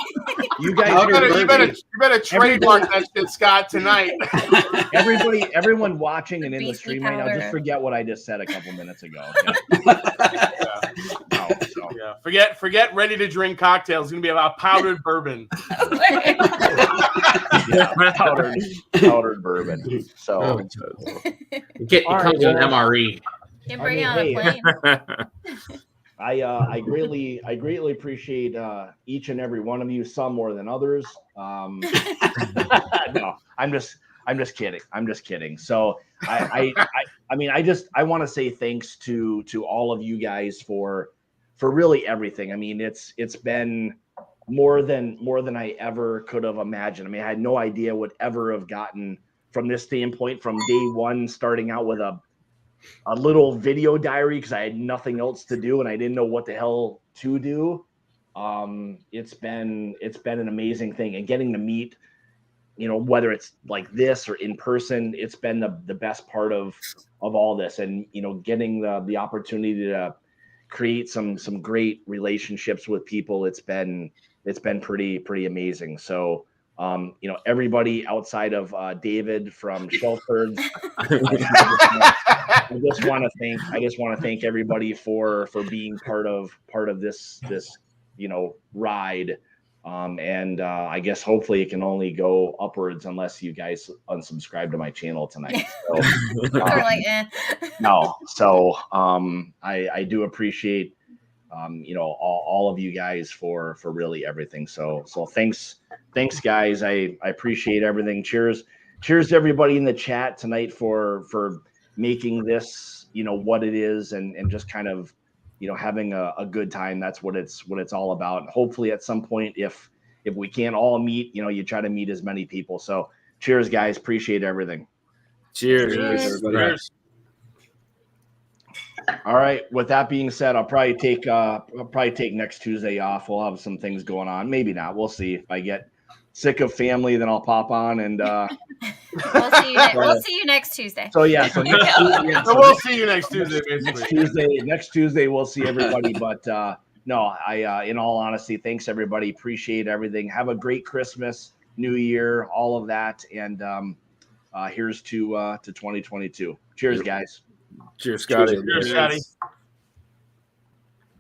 You better trademark that shit, Scott, tonight. Everyone watching and in the stream right now, just forget what I just said a couple minutes ago. Okay? Forget ready to drink cocktails. It's gonna be about powdered bourbon. Powdered bourbon. So it comes in MRE. Can bring it on a plane. I greatly appreciate each and every one of you, some more than others. No, I'm just kidding. So I mean, I want to say thanks to all of you guys for really everything. I mean, it's been more than I ever could have imagined. I mean, I had no idea would ever have gotten from this standpoint from day one, starting out with a little video diary because I had nothing else to do and I didn't know what the hell to do. It's been an amazing thing, and getting to meet, whether it's like this or in person, it's been the best part of all this. And getting the opportunity to create some great relationships with people, it's been pretty amazing. So everybody outside of David from Shelford, I just want to thank everybody for being part of this ride. And I guess hopefully it can only go upwards unless you guys unsubscribe to my channel tonight. So, no. So I do appreciate all of you guys for really everything. So thanks guys. I appreciate everything. Cheers to everybody in the chat tonight for making this what it is, and just kind of having a good time. That's what it's all about. Hopefully at some point, if we can't all meet, you try to meet as many people. So cheers guys, appreciate everything. Cheers. All right, with that being said, I'll probably take next Tuesday off. We'll have some things going on, maybe not, we'll see. If I get sick of family, then I'll pop on and we'll see you next Tuesday. So yeah, so we'll see you next Tuesday, basically. Next Tuesday we'll see everybody. But no, I in all honesty, thanks everybody. Appreciate everything. Have a great Christmas, New Year, all of that, and here's to 2022. Cheers, guys. Cheers, Scotty. Cheers, Scotty.